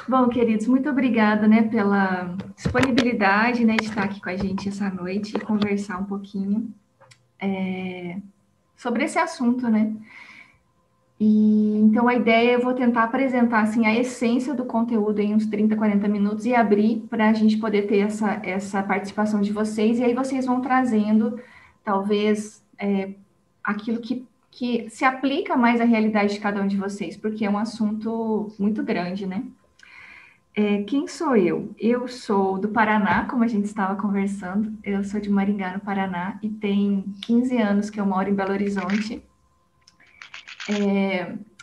Bom, queridos, muito obrigada, né, pela disponibilidade, né, de estar aqui com a gente essa noite e conversar um pouquinho sobre esse assunto, né? E então a ideia, eu vou tentar apresentar assim a essência do conteúdo em uns 30, 40 minutos e abrir para a gente poder ter essa participação de vocês, e aí vocês vão trazendo, talvez, aquilo que se aplica mais à realidade de cada um de vocês, porque é um assunto muito grande, né? Quem sou eu? Eu sou do Paraná, como a gente estava conversando. Eu sou de Maringá, no Paraná, e tem 15 anos que eu moro em Belo Horizonte.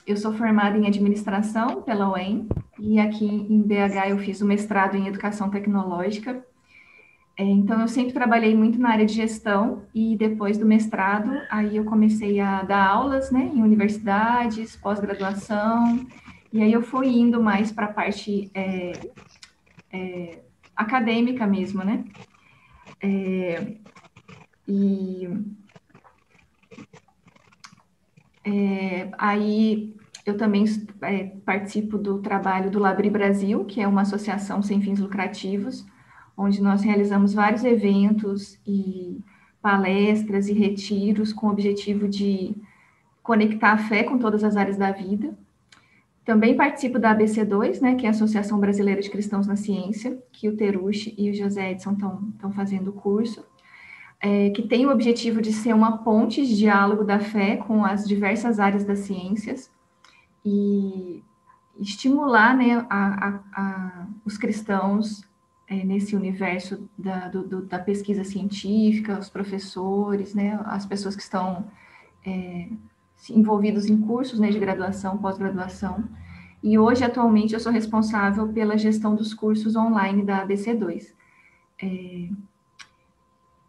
Eu sou formada em administração pela UEM, e aqui em BH eu fiz o mestrado em educação tecnológica. Então, eu sempre trabalhei muito na área de gestão, e depois do mestrado, aí eu comecei a dar aulas, né, em universidades, pós-graduação, e aí eu fui indo mais para a parte acadêmica mesmo, né? E aí eu também participo do trabalho do Labri Brasil, que é uma associação sem fins lucrativos, onde nós realizamos vários eventos e palestras e retiros com o objetivo de conectar a fé com todas as áreas da vida. Também participo da ABC2, né, que é a Associação Brasileira de Cristãos na Ciência, que o Terushi e o José Edson estão fazendo o curso. Que tem o objetivo de ser uma ponte de diálogo da fé com as diversas áreas das ciências e estimular, né, os cristãos nesse universo da pesquisa científica, os professores, né, as pessoas que estão envolvidos em cursos, né, de graduação, pós-graduação. E hoje, atualmente, eu sou responsável pela gestão dos cursos online da ABC2.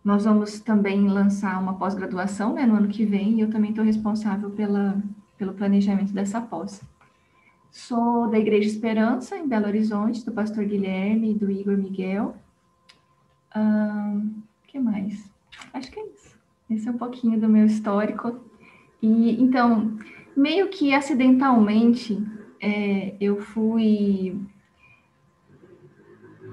Nós vamos também lançar uma pós-graduação, né, no ano que vem, e eu também estou responsável pelo planejamento dessa pós. Sou da Igreja Esperança, em Belo Horizonte, do pastor Guilherme e do Igor Miguel. Que mais? Acho que é isso. Esse é um pouquinho do meu histórico. E, então, meio que acidentalmente, eu fui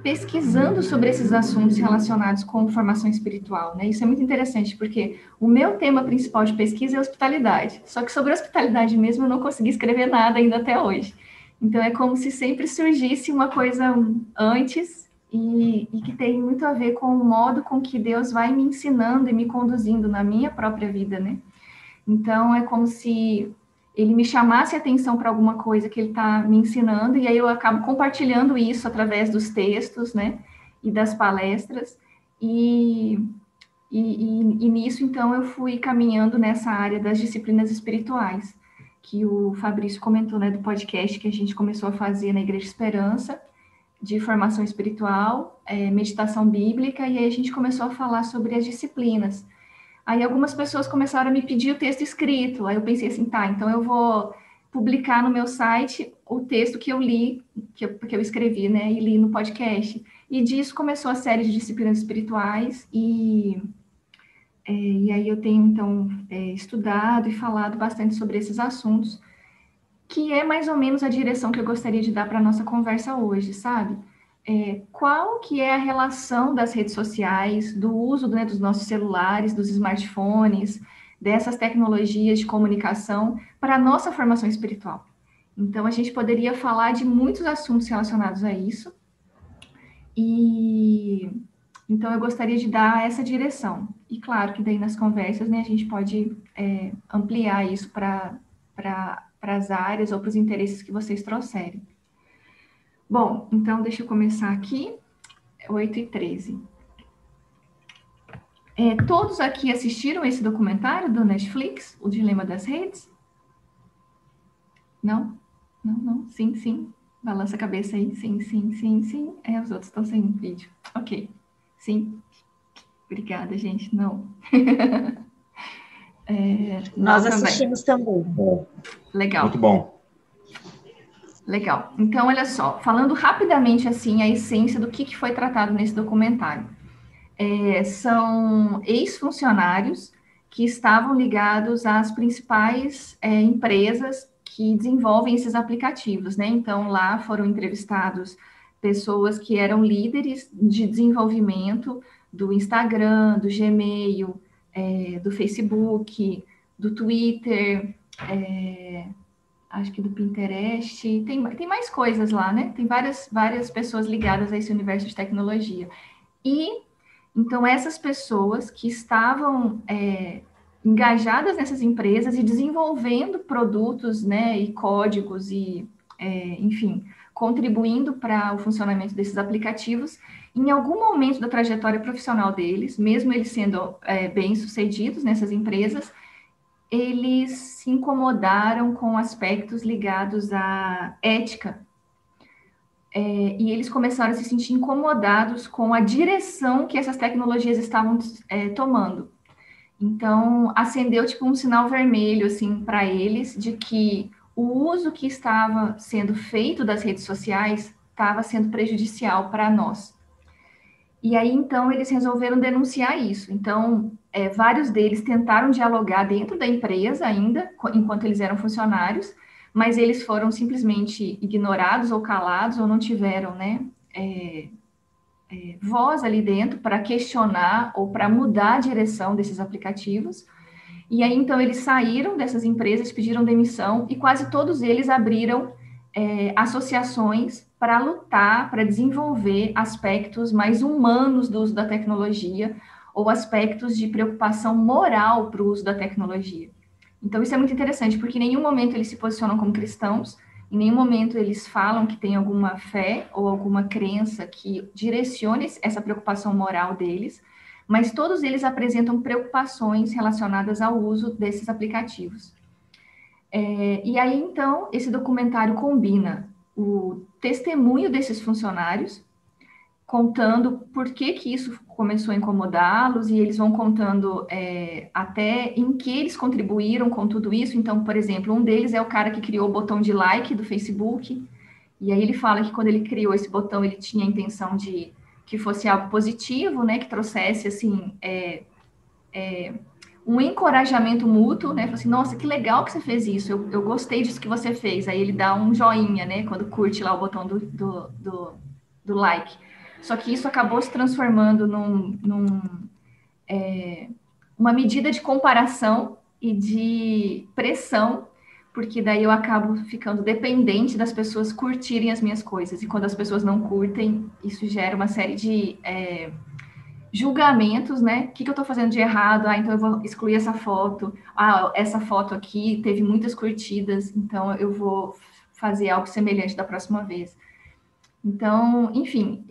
pesquisando sobre esses assuntos relacionados com formação espiritual, né? Isso é muito interessante, porque o meu tema principal de pesquisa é hospitalidade. Só que sobre hospitalidade mesmo eu não consegui escrever nada ainda até hoje. Então é como se sempre surgisse uma coisa antes e que tem muito a ver com o modo com que Deus vai me ensinando e me conduzindo na minha própria vida, né? Então é como se ele me chamasse a atenção para alguma coisa que ele está me ensinando, e aí eu acabo compartilhando isso através dos textos, né, e das palestras, e nisso, então, eu fui caminhando nessa área das disciplinas espirituais, que o Fabrício comentou, né, do podcast que a gente começou a fazer na Igreja Esperança, de formação espiritual, meditação bíblica, e aí a gente começou a falar sobre as disciplinas. Aí algumas pessoas começaram a me pedir o texto escrito. Aí eu pensei assim, tá, então eu vou publicar no meu site o texto que eu li, que eu escrevi, né, e li no podcast. E disso começou a série de disciplinas espirituais, e aí eu tenho, então, estudado e falado bastante sobre esses assuntos, que é mais ou menos a direção que eu gostaria de dar para a nossa conversa hoje, sabe? Qual que é a relação das redes sociais, do uso, né, dos nossos celulares, dos smartphones, dessas tecnologias de comunicação para a nossa formação espiritual? Então, a gente poderia falar de muitos assuntos relacionados a isso, e então eu gostaria de dar essa direção. E claro que daí nas conversas, né, a gente pode ampliar isso para as áreas ou para os interesses que vocês trouxerem. Bom, então deixa eu começar aqui. 8h13. Todos aqui assistiram esse documentário do Netflix, O Dilema das Redes? Não? Não, não. Sim, sim. Balança a cabeça aí. Sim, sim, sim, sim. Os outros estão sem vídeo. Ok. Sim. Obrigada, gente. Não. Nós também. assistimos também. Legal. Muito bom. Legal. Então, olha só. Falando rapidamente, assim, a essência do que foi tratado nesse documentário. São ex-funcionários que estavam ligados às principais empresas que desenvolvem esses aplicativos, né? Então, lá foram entrevistados pessoas que eram líderes de desenvolvimento do Instagram, do Gmail, do Facebook, do Twitter, acho que do Pinterest, tem mais coisas lá, né? Tem várias pessoas ligadas a esse universo de tecnologia. E, então, essas pessoas que estavam engajadas nessas empresas e desenvolvendo produtos, né, e códigos e, enfim, contribuindo para o funcionamento desses aplicativos, em algum momento da trajetória profissional deles, mesmo eles sendo bem-sucedidos nessas empresas, eles se incomodaram com aspectos ligados à ética, e eles começaram a se sentir incomodados com a direção que essas tecnologias estavam tomando. Então, acendeu tipo um sinal vermelho assim para eles de que o uso que estava sendo feito das redes sociais estava sendo prejudicial para nós. E aí, então, eles resolveram denunciar isso. Então, vários deles tentaram dialogar dentro da empresa ainda, enquanto eles eram funcionários, mas eles foram simplesmente ignorados ou calados, ou não tiveram, né, voz ali dentro para questionar ou para mudar a direção desses aplicativos. E aí, então, eles saíram dessas empresas, pediram demissão, e quase todos eles abriram associações para lutar, para desenvolver aspectos mais humanos do uso da tecnologia, ou aspectos de preocupação moral para o uso da tecnologia. Então, isso é muito interessante, porque em nenhum momento eles se posicionam como cristãos, em nenhum momento eles falam que tem alguma fé ou alguma crença que direcione essa preocupação moral deles, mas todos eles apresentam preocupações relacionadas ao uso desses aplicativos. E aí, então, esse documentário combina o testemunho desses funcionários, contando por que isso começou a incomodá-los, e eles vão contando até em que eles contribuíram com tudo isso. Então, por exemplo, um deles é o cara que criou o botão de like do Facebook, e aí ele fala que quando ele criou esse botão, ele tinha a intenção de que fosse algo positivo, né, que trouxesse, assim, um encorajamento mútuo, né? Falou assim, nossa, que legal que você fez isso, eu gostei disso que você fez. Aí ele dá um joinha, né? Quando curte lá o botão do like. Só que isso acabou se transformando uma medida de comparação e de pressão, porque daí eu acabo ficando dependente das pessoas curtirem as minhas coisas. E quando as pessoas não curtem, isso gera uma série de julgamentos, né? O que eu estou fazendo de errado? Então eu vou excluir essa foto. Essa foto aqui teve muitas curtidas, então eu vou fazer algo semelhante da próxima vez. Então, enfim,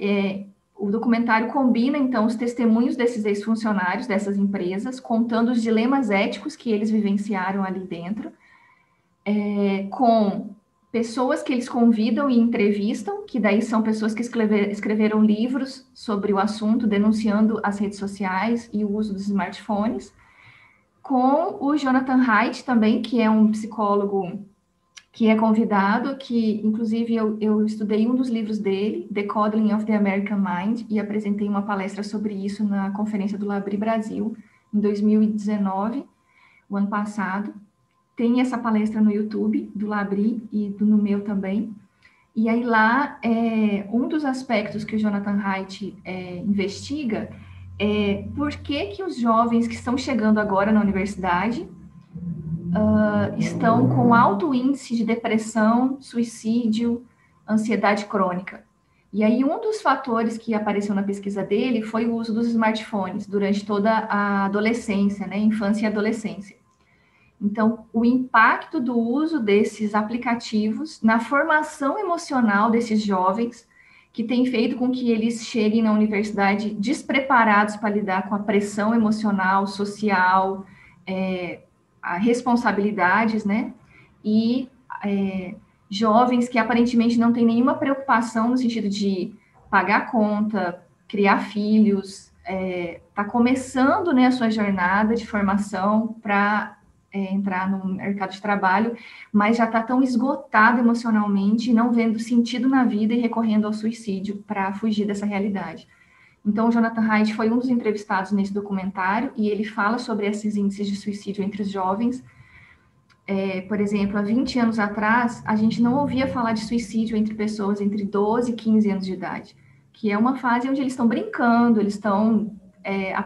o documentário combina, então, os testemunhos desses ex-funcionários dessas empresas, contando os dilemas éticos que eles vivenciaram ali dentro, com pessoas que eles convidam e entrevistam, que daí são pessoas que escreveram livros sobre o assunto, denunciando as redes sociais e o uso dos smartphones, com o Jonathan Haidt também, que é um psicólogo que é convidado, que inclusive eu estudei um dos livros dele, The Coddling of the American Mind, e apresentei uma palestra sobre isso na conferência do Labri Brasil, em 2019, o ano passado. Tem essa palestra no YouTube, do Labri e no meu também. E aí lá, um dos aspectos que o Jonathan Haidt investiga é por que os jovens que estão chegando agora na universidade estão com alto índice de depressão, suicídio, ansiedade crônica. E aí um dos fatores que apareceu na pesquisa dele foi o uso dos smartphones durante toda a adolescência, né, infância e adolescência. Então, o impacto do uso desses aplicativos na formação emocional desses jovens, que tem feito com que eles cheguem na universidade despreparados para lidar com a pressão emocional, social, responsabilidades, né? E jovens que aparentemente não têm nenhuma preocupação no sentido de pagar conta, criar filhos, tá começando, né, a sua jornada de formação para entrar no mercado de trabalho, mas já está tão esgotado emocionalmente, não vendo sentido na vida e recorrendo ao suicídio para fugir dessa realidade. Então, o Jonathan Haidt foi um dos entrevistados nesse documentário e ele fala sobre esses índices de suicídio entre os jovens, Por exemplo, há 20 anos atrás, a gente não ouvia falar de suicídio entre pessoas entre 12 e 15 anos de idade, que é uma fase onde eles estão brincando, eles estão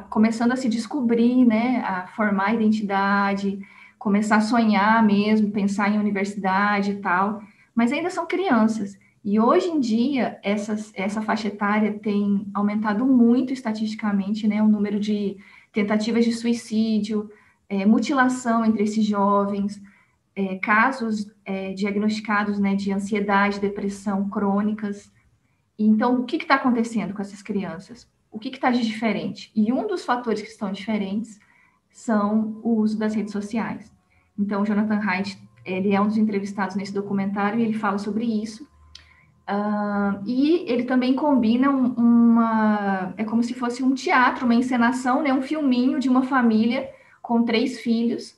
começando a se descobrir, né, a formar identidade, começar a sonhar mesmo, pensar em universidade e tal, mas ainda são crianças. E hoje em dia, essa faixa etária tem aumentado muito estatisticamente, né, o número de tentativas de suicídio, mutilação entre esses jovens, casos diagnosticados, né, de ansiedade, depressão crônicas. Então, o que está acontecendo com essas crianças? O que está de diferente? E um dos fatores que estão diferentes são o uso das redes sociais. Então, o Jonathan Haidt, ele é um dos entrevistados nesse documentário e ele fala sobre isso. E ele também combina é como se fosse um teatro, uma encenação, né, um filminho de uma família com 3 filhos,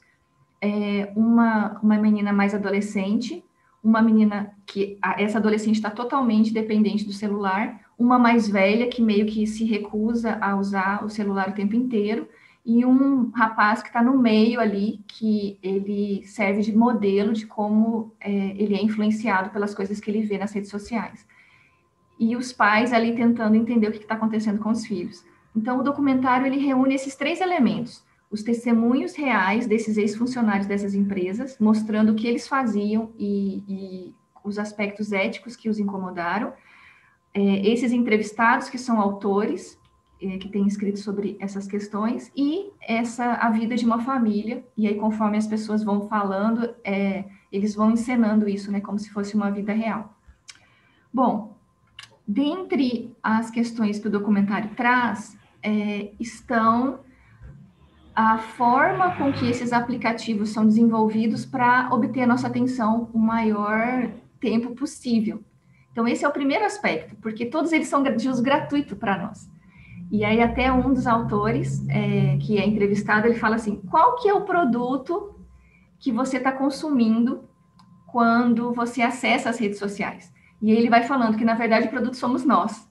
uma menina mais adolescente, uma menina que essa adolescente está totalmente dependente do celular, uma mais velha que meio que se recusa a usar o celular o tempo inteiro, e um rapaz que está no meio ali, que ele serve de modelo de como ele é influenciado pelas coisas que ele vê nas redes sociais. E os pais ali tentando entender o que está acontecendo com os filhos. Então, o documentário ele reúne esses 3 elementos: os testemunhos reais desses ex-funcionários dessas empresas, mostrando o que eles faziam e os aspectos éticos que os incomodaram, esses entrevistados que são autores, que têm escrito sobre essas questões, e a vida de uma família, e aí conforme as pessoas vão falando, eles vão encenando isso, né, como se fosse uma vida real. Bom, dentre as questões que o documentário traz, estão a forma com que esses aplicativos são desenvolvidos para obter a nossa atenção o maior tempo possível. Então, esse é o primeiro aspecto, porque todos eles são de uso gratuito para nós. E aí, até um dos autores, que é entrevistado, ele fala assim: qual que é o produto que você está consumindo quando você acessa as redes sociais? E aí ele vai falando que, na verdade, o produto somos nós.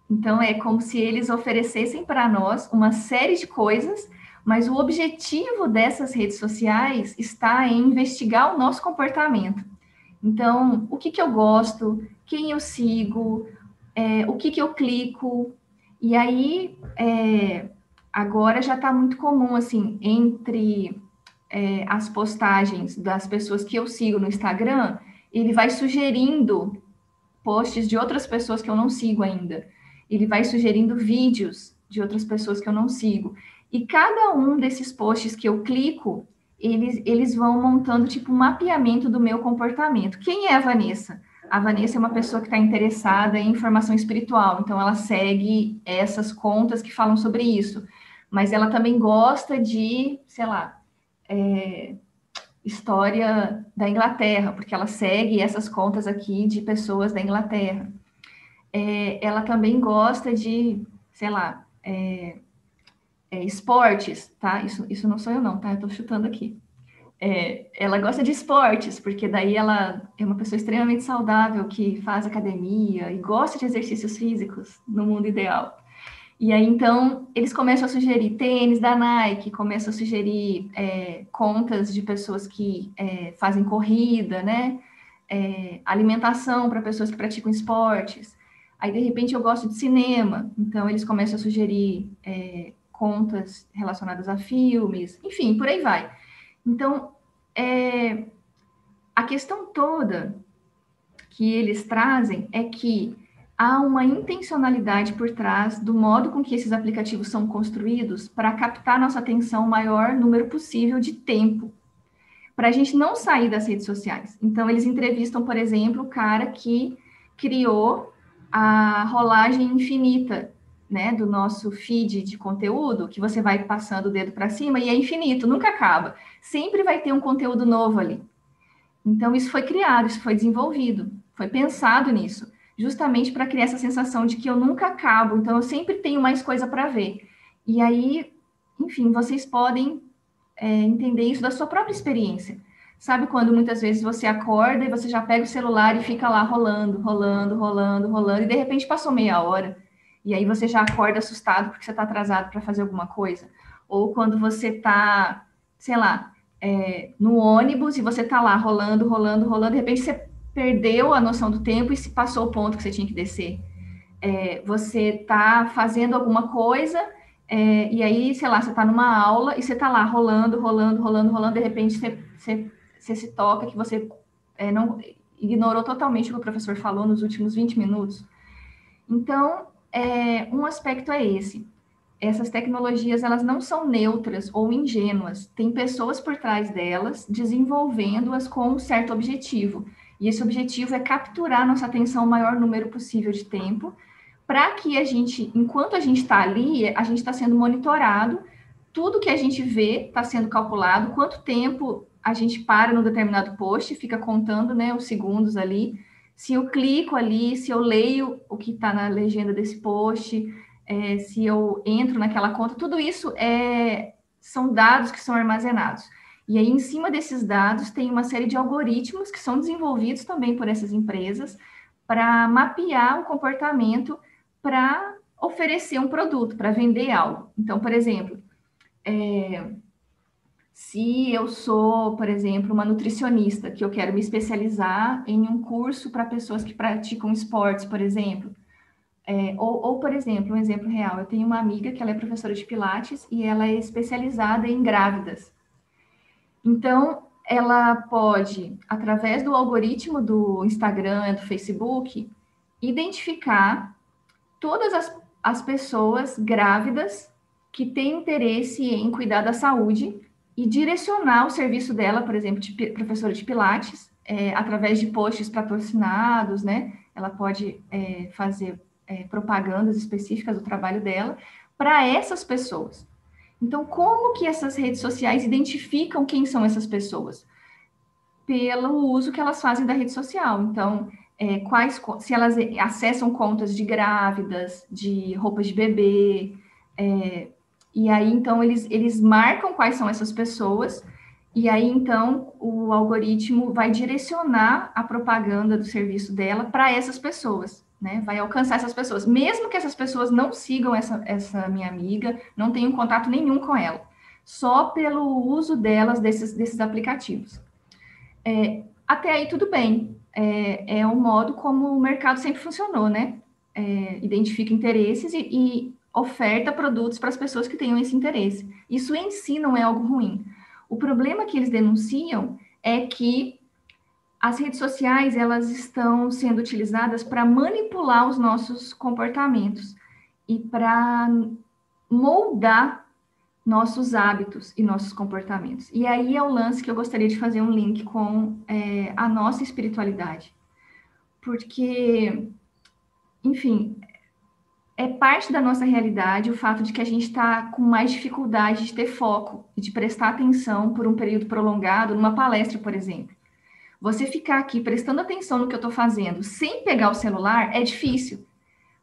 Então, é como se eles oferecessem para nós uma série de coisas, mas o objetivo dessas redes sociais está em investigar o nosso comportamento. Então, o que eu gosto, quem eu sigo, o que eu clico. E aí, agora já está muito comum, assim, entre as postagens das pessoas que eu sigo no Instagram, ele vai sugerindo posts de outras pessoas que eu não sigo ainda. Ele vai sugerindo vídeos de outras pessoas que eu não sigo. E cada um desses posts que eu clico, eles vão montando tipo um mapeamento do meu comportamento. Quem é a Vanessa? A Vanessa é uma pessoa que está interessada em informação espiritual, então ela segue essas contas que falam sobre isso. Mas ela também gosta de, sei lá, história da Inglaterra, porque ela segue essas contas aqui de pessoas da Inglaterra. Ela também gosta de, sei lá, esportes, tá? Isso não sou eu não, tá? Eu tô chutando aqui. Ela gosta de esportes, porque daí ela é uma pessoa extremamente saudável, que faz academia e gosta de exercícios físicos no mundo ideal. E aí, então, eles começam a sugerir tênis da Nike, começam a sugerir contas de pessoas que fazem corrida, né? Alimentação para pessoas que praticam esportes. Aí, de repente, eu gosto de cinema, então eles começam a sugerir contas relacionadas a filmes, enfim, por aí vai. Então, a questão toda que eles trazem é que há uma intencionalidade por trás do modo com que esses aplicativos são construídos para captar nossa atenção o maior número possível de tempo, para a gente não sair das redes sociais. Então, eles entrevistam, por exemplo, o cara que criou a rolagem infinita, né, do nosso feed de conteúdo, que você vai passando o dedo para cima e é infinito, nunca acaba. Sempre vai ter um conteúdo novo ali. Então, isso foi criado, isso foi desenvolvido, foi pensado nisso, justamente para criar essa sensação de que eu nunca acabo, então eu sempre tenho mais coisa para ver. E aí, enfim, vocês podem entender isso da sua própria experiência. Sabe quando muitas vezes você acorda e você já pega o celular e fica lá rolando, rolando, rolando, rolando, e de repente passou meia hora, e aí você já acorda assustado porque você está atrasado para fazer alguma coisa. Ou quando você está, sei lá, no ônibus e você está lá rolando, rolando, rolando, de repente você perdeu a noção do tempo e se passou o ponto que você tinha que descer. Você está fazendo alguma coisa e aí, sei lá, você está numa aula e você está lá rolando, rolando, rolando, rolando, de repente você se toca que você não ignorou totalmente o que o professor falou nos últimos 20 minutos. Então, um aspecto é esse. Essas tecnologias, elas não são neutras ou ingênuas. Tem pessoas por trás delas, desenvolvendo-as com um certo objetivo. E esse objetivo é capturar nossa atenção o maior número possível de tempo, para que a gente, enquanto a gente está ali, a gente está sendo monitorado, tudo que a gente vê está sendo calculado, quanto tempo a gente para no determinado post, fica contando, né, os segundos ali, se eu clico ali, se eu leio o que está na legenda desse post, se eu entro naquela conta, tudo isso são dados que são armazenados. E aí, em cima desses dados, tem uma série de algoritmos que são desenvolvidos também por essas empresas para mapear o comportamento para oferecer um produto, para vender algo. Então, por exemplo, se eu sou, por exemplo, uma nutricionista, que eu quero me especializar em um curso para pessoas que praticam esportes, por exemplo, por exemplo, um exemplo real, eu tenho uma amiga que ela é professora de Pilates e ela é especializada em grávidas. Então, ela pode, através do algoritmo do Instagram, do Facebook, identificar todas as pessoas grávidas que têm interesse em cuidar da saúde e direcionar o serviço dela, por exemplo, de professora de Pilates, através de posts patrocinados, né? Ela pode fazer propagandas específicas do trabalho dela para essas pessoas. Então, como que essas redes sociais identificam quem são essas pessoas? Pelo uso que elas fazem da rede social. Então, se elas acessam contas de grávidas, de roupas de bebê, e aí, então, eles marcam quais são essas pessoas, e aí, então, o algoritmo vai direcionar a propaganda do serviço dela para essas pessoas, né? Vai alcançar essas pessoas, mesmo que essas pessoas não sigam essa minha amiga, não tenham contato nenhum com ela, só pelo uso delas desses aplicativos. Até aí tudo bem. É um modo como o mercado sempre funcionou, né? Identifica interesses e oferta produtos para as pessoas que tenham esse interesse. Isso em si não é algo ruim. O problema que eles denunciam é que as redes sociais, elas estão sendo utilizadas para manipular os nossos comportamentos e para moldar nossos hábitos e nossos comportamentos. E aí é o lance que eu gostaria de fazer um link com a nossa espiritualidade. Porque, enfim, é parte da nossa realidade o fato de que a gente está com mais dificuldade de ter foco e de prestar atenção por um período prolongado, numa palestra, por exemplo. Você ficar aqui prestando atenção no que eu estou fazendo sem pegar o celular é difícil,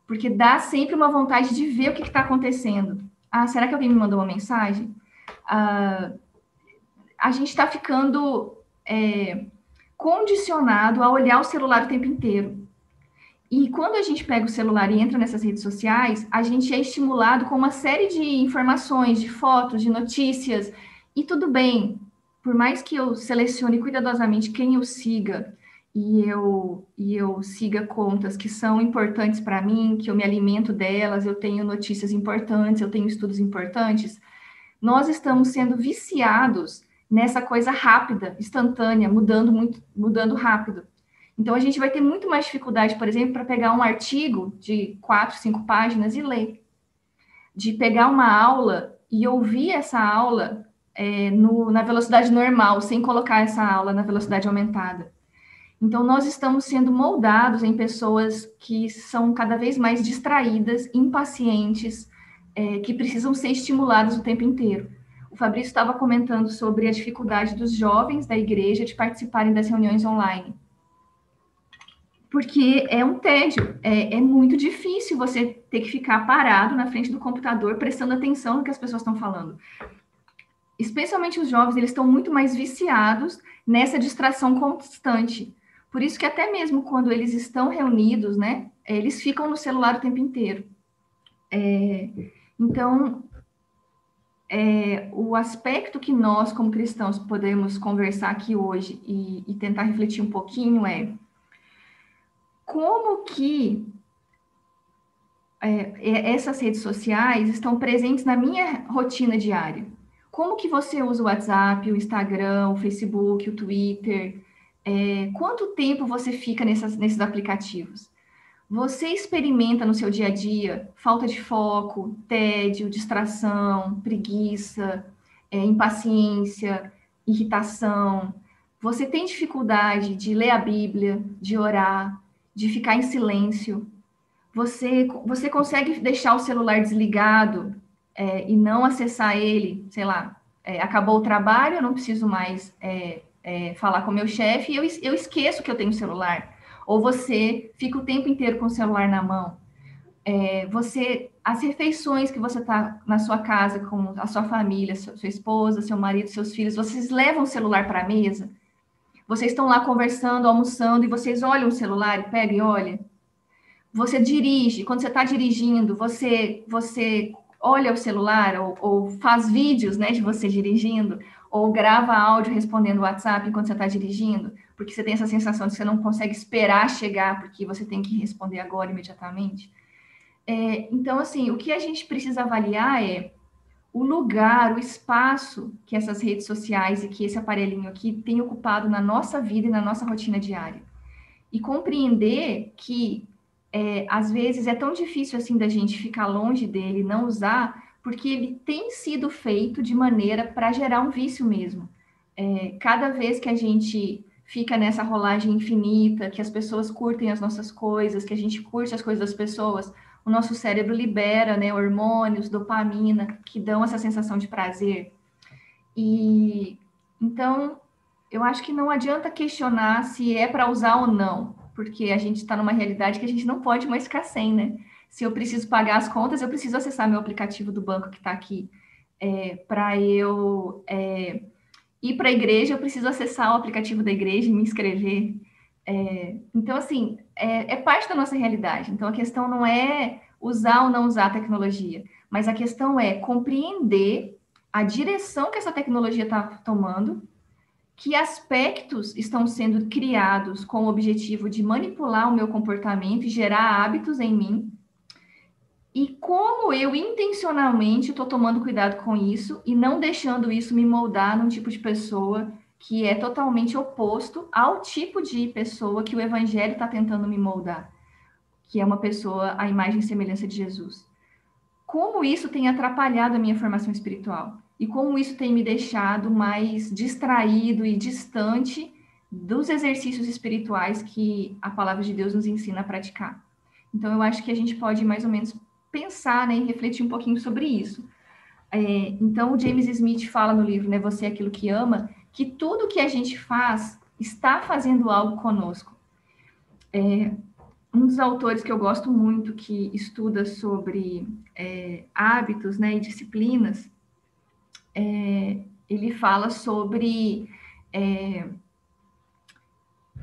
porque dá sempre uma vontade de ver o que está acontecendo. Ah, será que alguém me mandou uma mensagem? A gente está ficando condicionado a olhar o celular o tempo inteiro. E quando a gente pega o celular e entra nessas redes sociais, a gente é estimulado com uma série de informações, de fotos, de notícias, e tudo bem, por mais que eu selecione cuidadosamente quem eu siga, e eu siga contas que são importantes para mim, que eu me alimento delas, eu tenho notícias importantes, eu tenho estudos importantes, nós estamos sendo viciados nessa coisa rápida, instantânea, mudando rápido. Então, a gente vai ter muito mais dificuldade, por exemplo, para pegar um artigo de 4, 5 páginas e ler. De pegar uma aula e ouvir essa aula na velocidade normal, sem colocar essa aula na velocidade aumentada. Então, nós estamos sendo moldados em pessoas que são cada vez mais distraídas, impacientes, que precisam ser estimuladas o tempo inteiro. O Fabrício estava comentando sobre a dificuldade dos jovens da igreja de participarem das reuniões online. Porque é um tédio, é muito difícil você ter que ficar parado na frente do computador prestando atenção no que as pessoas estão falando. Especialmente os jovens, eles estão muito mais viciados nessa distração constante. Por isso que até mesmo quando eles estão reunidos, né, eles ficam no celular o tempo inteiro. Então, o aspecto que nós, como cristãos, podemos conversar aqui hoje e tentar refletir um pouquinho é como que essas redes sociais estão presentes na minha rotina diária. Como que você usa o WhatsApp, o Instagram, o Facebook, o Twitter? Quanto tempo você fica nesses aplicativos? Você experimenta no seu dia a dia falta de foco, tédio, distração, preguiça, impaciência, irritação? Você tem dificuldade de ler a Bíblia, de orar, de ficar em silêncio? Você consegue deixar o celular desligado e não acessar ele, sei lá, acabou o trabalho, eu não preciso mais falar com o meu chefe, e eu esqueço que eu tenho celular. Ou você fica o tempo inteiro com o celular na mão. As refeições que você está na sua casa com a sua família, sua esposa, seu marido, seus filhos, vocês levam o celular para a mesa? Vocês estão lá conversando, almoçando, e vocês olham o celular e pegam e olham? Você dirige, quando você está dirigindo, você olha o celular ou faz vídeos, né, de você dirigindo, ou grava áudio respondendo o WhatsApp enquanto você está dirigindo, porque você tem essa sensação de que você não consegue esperar chegar, porque você tem que responder agora, imediatamente. Então, assim, o que a gente precisa avaliar é o lugar, o espaço que essas redes sociais e que esse aparelhinho aqui tem ocupado na nossa vida e na nossa rotina diária. E compreender que às vezes é tão difícil assim da gente ficar longe dele, não usar, porque ele tem sido feito de maneira para gerar um vício mesmo. Cada vez que a gente fica nessa rolagem infinita, que as pessoas curtem as nossas coisas, que a gente curte as coisas das pessoas, o nosso cérebro libera, né, hormônios, dopamina, que dão essa sensação de prazer. E então eu acho que não adianta questionar se é para usar ou não, porque a gente está numa realidade que a gente não pode mais ficar sem, né? Se eu preciso pagar as contas, eu preciso acessar meu aplicativo do banco que está aqui. Para eu ir para a igreja, eu preciso acessar o aplicativo da igreja e me inscrever. Então, assim, é parte da nossa realidade. Então, a questão não é usar ou não usar a tecnologia, mas a questão é compreender a direção que essa tecnologia está tomando, que aspectos estão sendo criados com o objetivo de manipular o meu comportamento e gerar hábitos em mim, e como eu intencionalmente estou tomando cuidado com isso e não deixando isso me moldar num tipo de pessoa que é totalmente oposto ao tipo de pessoa que o Evangelho está tentando me moldar, que é uma pessoa à imagem e semelhança de Jesus. Como isso tem atrapalhado a minha formação espiritual e como isso tem me deixado mais distraído e distante dos exercícios espirituais que a palavra de Deus nos ensina a praticar. Então, eu acho que a gente pode mais ou menos pensar, né, e refletir um pouquinho sobre isso. Então, o James Smith fala no livro, né, Você é Aquilo que Ama, que tudo que a gente faz está fazendo algo conosco. Um dos autores que eu gosto muito, que estuda sobre hábitos, né, e disciplinas, ele fala sobre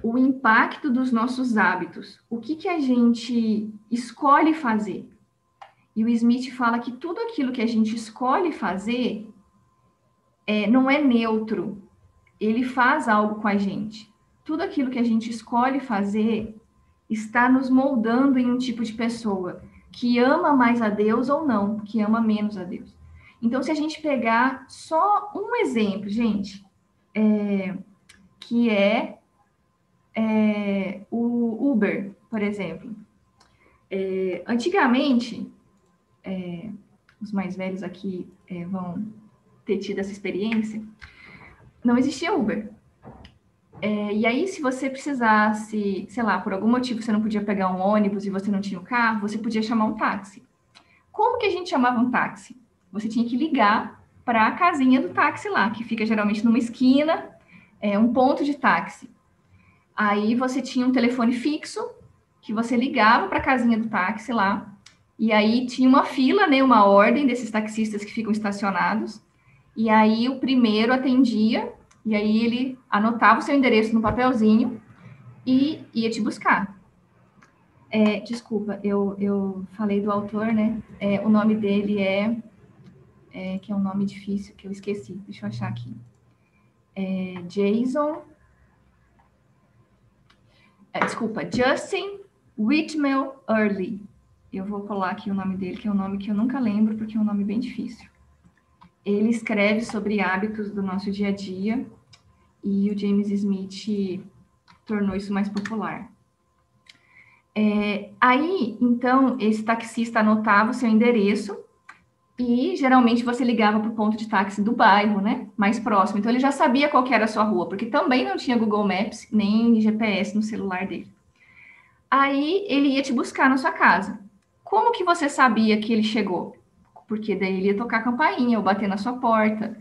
o impacto dos nossos hábitos. O que a gente escolhe fazer? E o Smith fala que tudo aquilo que a gente escolhe fazer não é neutro. Ele faz algo com a gente. Tudo aquilo que a gente escolhe fazer está nos moldando em um tipo de pessoa que ama mais a Deus ou não, que ama menos a Deus. Então, se a gente pegar só um exemplo, gente, que o Uber, por exemplo. Antigamente, os mais velhos aqui vão ter tido essa experiência, não existia Uber. E aí, se você precisasse, sei lá, por algum motivo você não podia pegar um ônibus e você não tinha um carro, você podia chamar um táxi. Como que a gente chamava um táxi? Você tinha que ligar para a casinha do táxi lá, que fica geralmente numa esquina, um ponto de táxi. Aí você tinha um telefone fixo, que você ligava para a casinha do táxi lá, e aí tinha uma fila, né, uma ordem desses taxistas que ficam estacionados, e aí o primeiro atendia, e aí ele anotava o seu endereço no papelzinho e ia te buscar. Desculpa, eu falei do autor, né? O nome dele é que é um nome difícil que eu esqueci. Deixa eu achar aqui. Justin Whitmel Early. Eu vou colar aqui o nome dele, que é um nome que eu nunca lembro, porque é um nome bem difícil. Ele escreve sobre hábitos do nosso dia a dia, e o James Smith tornou isso mais popular. Aí, então, esse taxista anotava o seu endereço, e geralmente você ligava para o ponto de táxi do bairro, né? Mais próximo. Então ele já sabia qual que era a sua rua, porque também não tinha Google Maps, nem GPS no celular dele. Aí ele ia te buscar na sua casa. Como que você sabia que ele chegou? Porque daí ele ia tocar a campainha, ou bater na sua porta,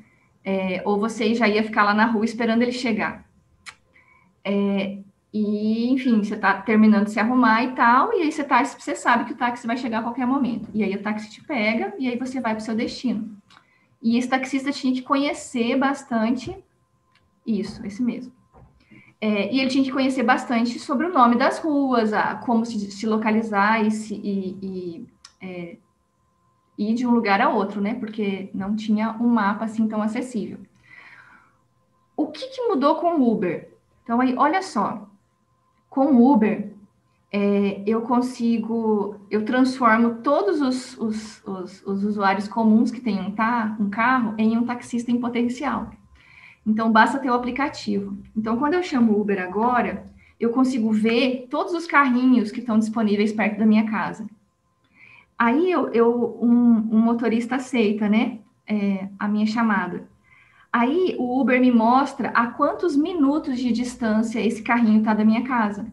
ou você já ia ficar lá na rua esperando ele chegar. E, enfim, você está terminando de se arrumar e tal, e aí você sabe que o táxi vai chegar a qualquer momento. E aí o táxi te pega, e aí você vai para o seu destino. E esse taxista tinha que conhecer bastante isso, esse mesmo. E ele tinha que conhecer bastante sobre o nome das ruas, como se localizar e ir de um lugar a outro, né? Porque não tinha um mapa assim tão acessível. O que mudou com o Uber? Então, aí, olha só. Com o Uber, eu transformo todos os usuários comuns que têm um carro em um taxista em potencial. Então, basta ter o aplicativo. Então, quando eu chamo o Uber agora, eu consigo ver todos os carrinhos que estão disponíveis perto da minha casa. Aí, um motorista aceita, né, a minha chamada. Aí, o Uber me mostra a quantos minutos de distância esse carrinho está da minha casa.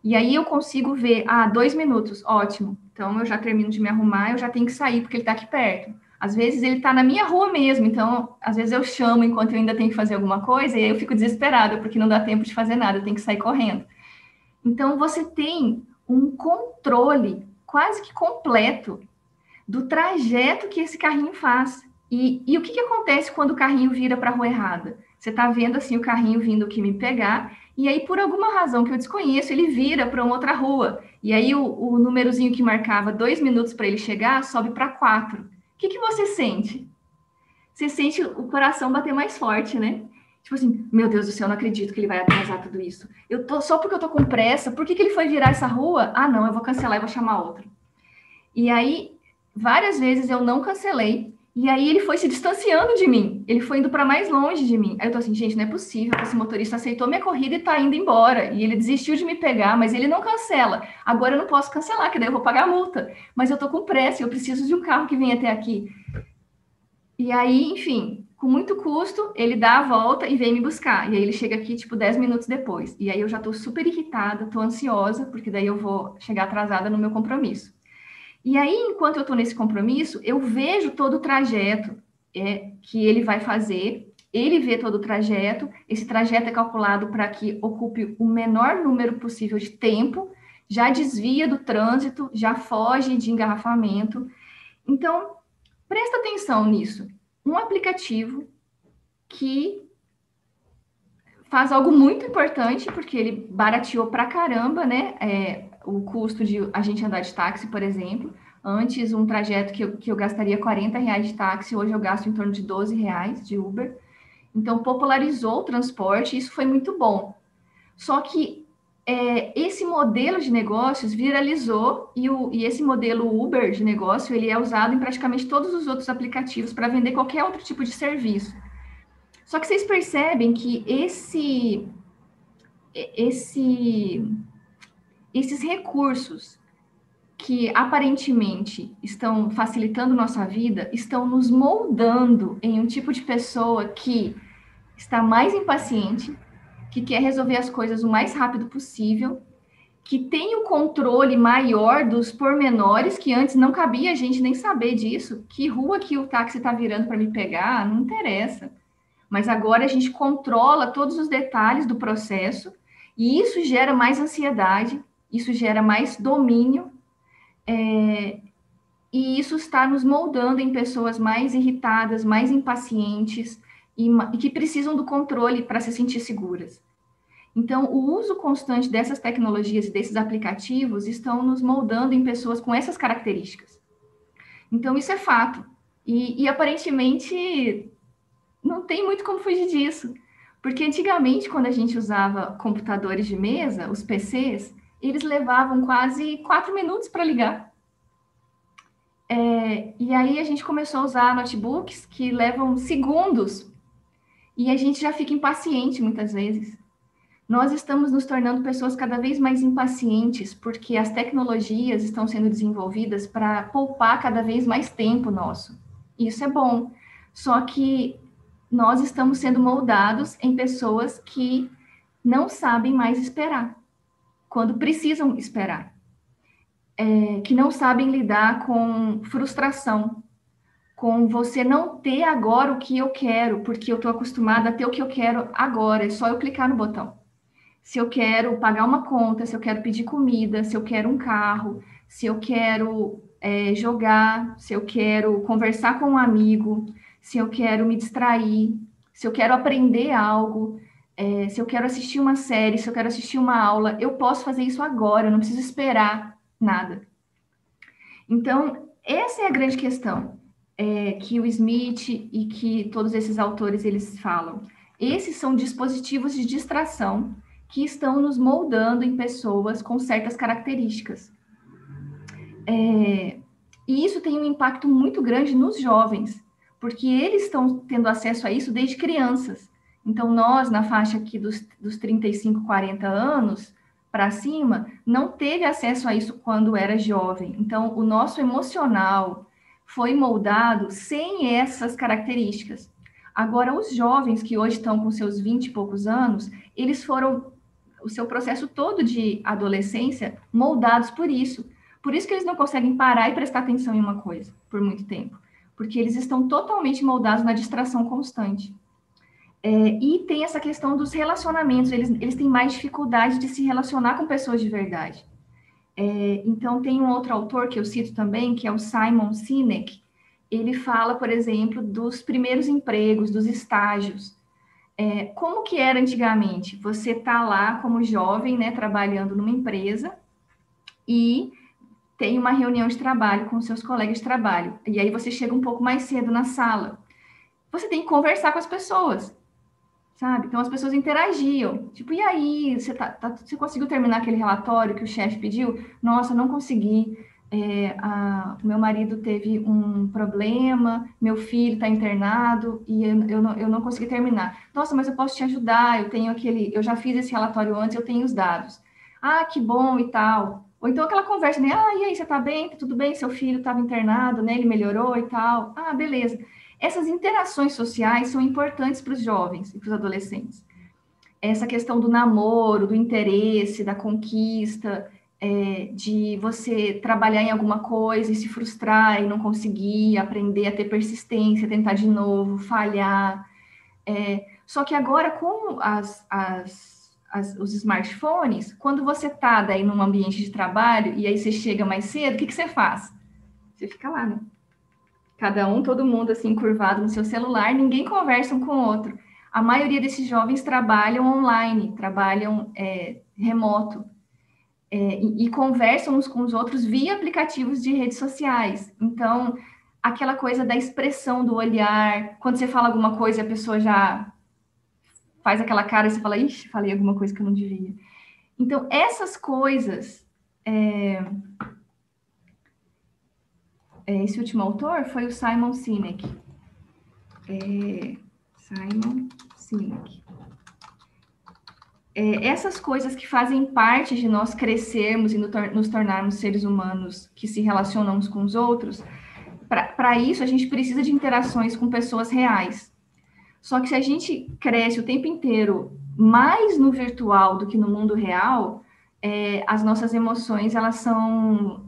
E aí, eu consigo ver, 2 minutos, ótimo. Então, eu já termino de me arrumar, eu já tenho que sair, porque ele está aqui perto. Às vezes ele está na minha rua mesmo, então às vezes eu chamo enquanto eu ainda tenho que fazer alguma coisa e aí eu fico desesperada porque não dá tempo de fazer nada, eu tenho que sair correndo. Então você tem um controle quase que completo do trajeto que esse carrinho faz. E o que acontece quando o carrinho vira para a rua errada? Você está vendo assim o carrinho vindo aqui me pegar e aí por alguma razão que eu desconheço ele vira para uma outra rua e aí o númerozinho que marcava 2 minutos para ele chegar sobe para 4. O que você sente? Você sente o coração bater mais forte, né? Tipo assim, meu Deus do céu, eu não acredito que ele vai atrasar tudo isso. Só porque eu tô com pressa, por que ele foi virar essa rua? Não, eu vou cancelar e vou chamar outro. E aí, várias vezes eu não cancelei, e aí ele foi se distanciando de mim. Ele foi indo para mais longe de mim. Aí eu tô assim, gente, não é possível que esse motorista aceitou minha corrida e tá indo embora. E ele desistiu de me pegar, mas ele não cancela. Agora eu não posso cancelar, que daí eu vou pagar a multa. Mas eu tô com pressa, eu preciso de um carro que venha até aqui. E aí, enfim, com muito custo, ele dá a volta e vem me buscar. E aí ele chega aqui, tipo, 10 minutos depois. E aí eu já tô super irritada, tô ansiosa, porque daí eu vou chegar atrasada no meu compromisso. E aí, enquanto eu tô nesse compromisso, eu vejo todo o trajeto que ele vai fazer. Ele vê todo o trajeto. Esse trajeto é calculado para que ocupe o menor número possível de tempo, já desvia do trânsito, já foge de engarrafamento. Então, presta atenção nisso. Um aplicativo que faz algo muito importante, porque ele barateou pra caramba, né? O custo de a gente andar de táxi, por exemplo. Antes, um trajeto que eu gastaria R$ 40 de táxi, hoje eu gasto em torno de R$ 12 de Uber. Então, popularizou o transporte, e isso foi muito bom. Só que esse modelo de negócios viralizou e esse modelo Uber de negócio, ele é usado em praticamente todos os outros aplicativos para vender qualquer outro tipo de serviço. Só que vocês percebem que esses recursos que aparentemente estão facilitando nossa vida, estão nos moldando em um tipo de pessoa que está mais impaciente, que quer resolver as coisas o mais rápido possível, que tem o controle maior dos pormenores, que antes não cabia a gente nem saber disso. Que rua que o táxi está virando para me pegar, não interessa. Mas agora a gente controla todos os detalhes do processo, e isso gera mais ansiedade, isso gera mais domínio, e isso está nos moldando em pessoas mais irritadas, mais impacientes, e que precisam do controle para se sentir seguras. Então, o uso constante dessas tecnologias e desses aplicativos estão nos moldando em pessoas com essas características. Então, isso é fato. E aparentemente não tem muito como fugir disso. Porque antigamente, quando a gente usava computadores de mesa, os PCs, eles levavam quase 4 minutos para ligar. E aí a gente começou a usar notebooks que levam segundos e a gente já fica impaciente muitas vezes. Nós estamos nos tornando pessoas cada vez mais impacientes porque as tecnologias estão sendo desenvolvidas para poupar cada vez mais tempo nosso. Isso é bom. Só que nós estamos sendo moldados em pessoas que não sabem mais esperar, quando precisam esperar, que não sabem lidar com frustração, com você não ter agora o que eu quero, porque eu estou acostumada a ter o que eu quero agora, é só eu clicar no botão. Se eu quero pagar uma conta, se eu quero pedir comida, se eu quero um carro, se eu quero jogar, se eu quero conversar com um amigo, se eu quero me distrair, se eu quero aprender algo, se eu quero assistir uma série, se eu quero assistir uma aula, eu posso fazer isso agora, eu não preciso esperar nada. Então, essa é a grande questão que o Smith e que todos esses autores eles falam. Esses são dispositivos de distração que estão nos moldando em pessoas com certas características. E isso tem um impacto muito grande nos jovens, porque eles estão tendo acesso a isso desde crianças. Então, nós, na faixa aqui dos 35, 40 anos para cima, não teve acesso a isso quando era jovem. Então, o nosso emocional foi moldado sem essas características. Agora, os jovens que hoje estão com seus 20 e poucos anos, eles foram, o seu processo todo de adolescência, moldados por isso. Por isso que eles não conseguem parar e prestar atenção em uma coisa por muito tempo, porque eles estão totalmente moldados na distração constante. E tem essa questão dos relacionamentos, eles têm mais dificuldade de se relacionar com pessoas de verdade. Então, tem um outro autor que eu cito também, que é o Simon Sinek. Ele fala, por exemplo, dos primeiros empregos, dos estágios. Como que era antigamente? Você está lá como jovem, né, trabalhando numa empresa e tem uma reunião de trabalho com seus colegas de trabalho. E aí você chega um pouco mais cedo na sala. Você tem que conversar com as pessoas, sabe? Então as pessoas interagiam. Tipo, e aí, você conseguiu terminar aquele relatório que o chefe pediu? Nossa, não consegui. O meu marido teve um problema, meu filho está internado e eu não consegui terminar. Nossa, mas eu posso te ajudar, eu já fiz esse relatório antes, eu tenho os dados. Ah, que bom e tal. Ou então aquela conversa, né? Ah, e aí, você tá bem? Tudo bem? Seu filho estava internado, né? Ele melhorou e tal. Ah, beleza. Essas interações sociais são importantes para os jovens e para os adolescentes. Essa questão do namoro, do interesse, da conquista, de você trabalhar em alguma coisa e se frustrar e não conseguir, aprender a ter persistência, tentar de novo, falhar. Só que agora, com os smartphones, quando você está daí num ambiente de trabalho e aí você chega mais cedo, o que você faz? Você fica lá, né? Cada um, todo mundo assim, curvado no seu celular, ninguém conversa um com o outro. A maioria desses jovens trabalham online, trabalham remoto, e conversam uns com os outros via aplicativos de redes sociais. Então, aquela coisa da expressão do olhar, quando você fala alguma coisa, a pessoa já faz aquela cara e você fala, ixi, falei alguma coisa que eu não devia. Então, essas coisas. Esse último autor foi o Simon Sinek. Simon Sinek. Essas coisas que fazem parte de nós crescermos e nos tornarmos seres humanos que se relacionam uns com os outros, para isso a gente precisa de interações com pessoas reais. Só que se a gente cresce o tempo inteiro mais no virtual do que no mundo real, as nossas emoções elas são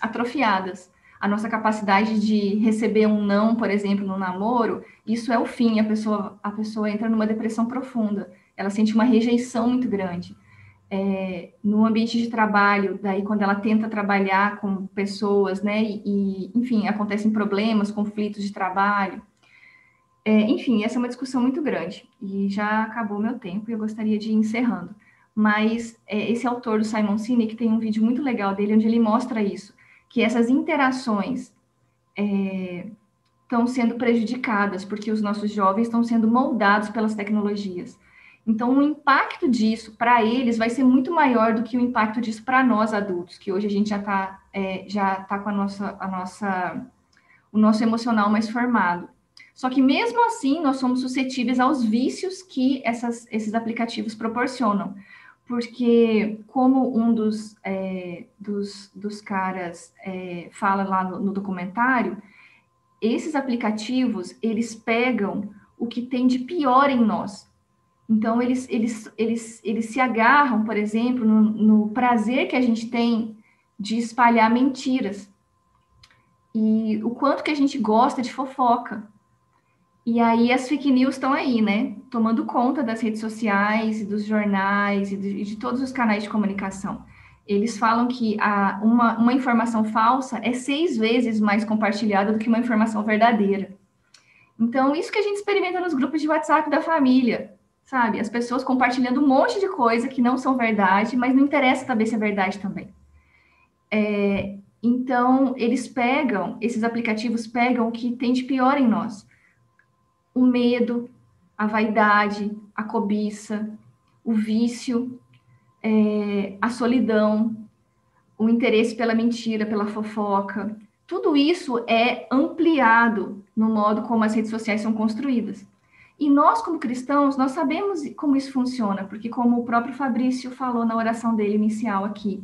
atrofiadas. A nossa capacidade de receber um não, por exemplo, no namoro, isso é o fim. A pessoa entra numa depressão profunda. Ela sente uma rejeição muito grande. No ambiente de trabalho, daí quando ela tenta trabalhar com pessoas, né, enfim, acontecem problemas, conflitos de trabalho. Enfim, essa é uma discussão muito grande e já acabou meu tempo e eu gostaria de ir encerrando. Mas esse autor do Simon Sinek tem um vídeo muito legal dele onde ele mostra isso, que essas interações estão sendo prejudicadas, porque os nossos jovens estão sendo moldados pelas tecnologias. Então, o impacto disso para eles vai ser muito maior do que o impacto disso para nós adultos, que hoje a gente já tá com o nosso emocional mais formado. Só que mesmo assim, nós somos suscetíveis aos vícios que esses aplicativos proporcionam. Porque, como um dos caras fala lá no documentário, esses aplicativos, eles pegam o que tem de pior em nós. Então, eles se agarram, por exemplo, no prazer que a gente tem de espalhar mentiras. E o quanto que a gente gosta de fofoca. E aí as fake news estão aí, né? Tomando conta das redes sociais, e dos jornais e de todos os canais de comunicação. Eles falam que uma informação falsa é 6 vezes mais compartilhada do que uma informação verdadeira. Então, isso que a gente experimenta nos grupos de WhatsApp da família, sabe? As pessoas compartilhando um monte de coisa que não são verdade, mas não interessa saber se é verdade também. Então, esses aplicativos pegam o que tem de pior em nós. O medo, a vaidade, a cobiça, o vício, a solidão, o interesse pela mentira, pela fofoca. Tudo isso é ampliado no modo como as redes sociais são construídas. E nós, como cristãos, nós sabemos como isso funciona, porque como o próprio Fabrício falou na oração dele inicial aqui,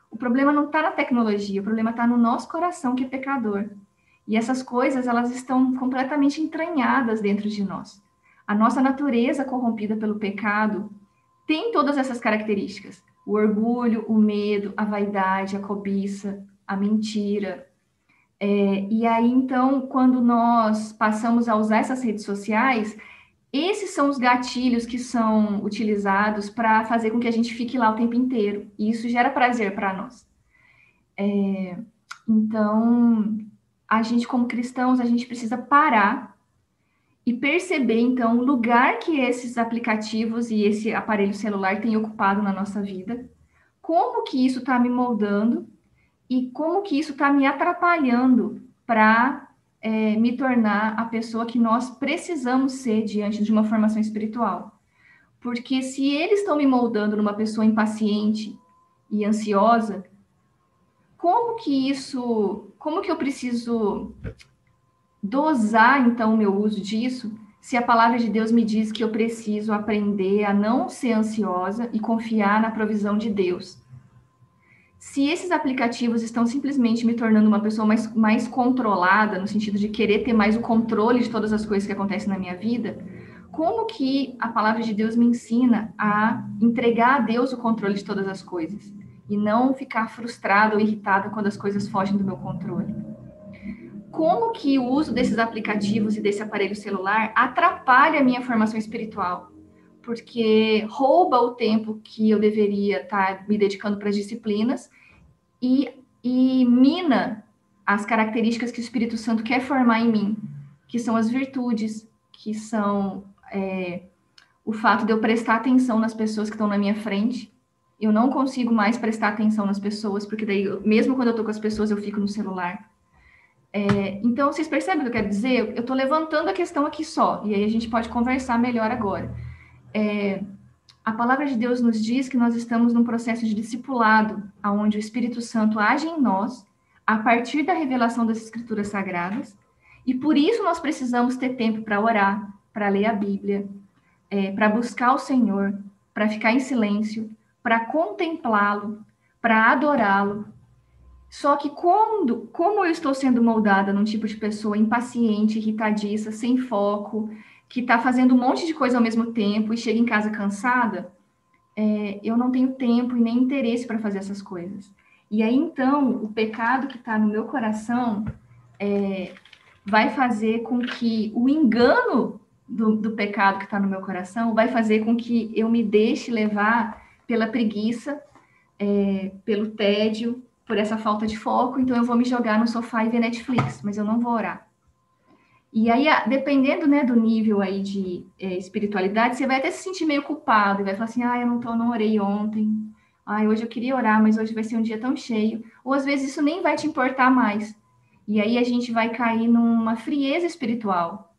o problema não está na tecnologia, o problema está no nosso coração que é pecador. E essas coisas, elas estão completamente entranhadas dentro de nós. A nossa natureza corrompida pelo pecado tem todas essas características. O orgulho, o medo, a vaidade, a cobiça, a mentira. E aí, então, quando nós passamos a usar essas redes sociais, esses são os gatilhos que são utilizados para fazer com que a gente fique lá o tempo inteiro. E isso gera prazer para nós. Então, a gente, como cristãos, a gente precisa parar e perceber, então, o lugar que esses aplicativos e esse aparelho celular têm ocupado na nossa vida, como que isso está me moldando e como que isso está me atrapalhando para me tornar a pessoa que nós precisamos ser diante de uma formação espiritual. Porque se eles estão me moldando numa pessoa impaciente e ansiosa, como que eu preciso dosar, então, o meu uso disso, se a palavra de Deus me diz que eu preciso aprender a não ser ansiosa e confiar na provisão de Deus? Se esses aplicativos estão simplesmente me tornando uma pessoa mais controlada, no sentido de querer ter mais o controle de todas as coisas que acontecem na minha vida, como que a palavra de Deus me ensina a entregar a Deus o controle de todas as coisas? E não ficar frustrada ou irritada quando as coisas fogem do meu controle? Como que o uso desses aplicativos e desse aparelho celular atrapalha a minha formação espiritual? Porque rouba o tempo que eu deveria estar me dedicando para as disciplinas e mina as características que o Espírito Santo quer formar em mim, que são as virtudes, que são o fato de eu prestar atenção nas pessoas que estão na minha frente. Eu não consigo mais prestar atenção nas pessoas, porque daí, mesmo quando eu estou com as pessoas, eu fico no celular. Então, vocês percebem o que eu quero dizer? Eu estou levantando a questão aqui só, e aí a gente pode conversar melhor agora. A palavra de Deus nos diz que nós estamos num processo de discipulado, onde o Espírito Santo age em nós, a partir da revelação das Escrituras Sagradas, e por isso nós precisamos ter tempo para orar, para ler a Bíblia, para buscar o Senhor, para ficar em silêncio, para contemplá-lo, para adorá-lo. Só que como eu estou sendo moldada num tipo de pessoa impaciente, irritadiça, sem foco, que está fazendo um monte de coisa ao mesmo tempo e chega em casa cansada, eu não tenho tempo e nem interesse para fazer essas coisas. E aí, então, o pecado que está no meu coração vai fazer com que o engano do pecado que está no meu coração vai fazer com que eu me deixe levar pela preguiça, pelo tédio, por essa falta de foco, então eu vou me jogar no sofá e ver Netflix, mas eu não vou orar. E aí, dependendo, né, do nível aí de espiritualidade, você vai até se sentir meio culpado, e vai falar assim, eu não orei ontem, hoje eu queria orar, mas hoje vai ser um dia tão cheio. Ou às vezes isso nem vai te importar mais. E aí a gente vai cair numa frieza espiritual.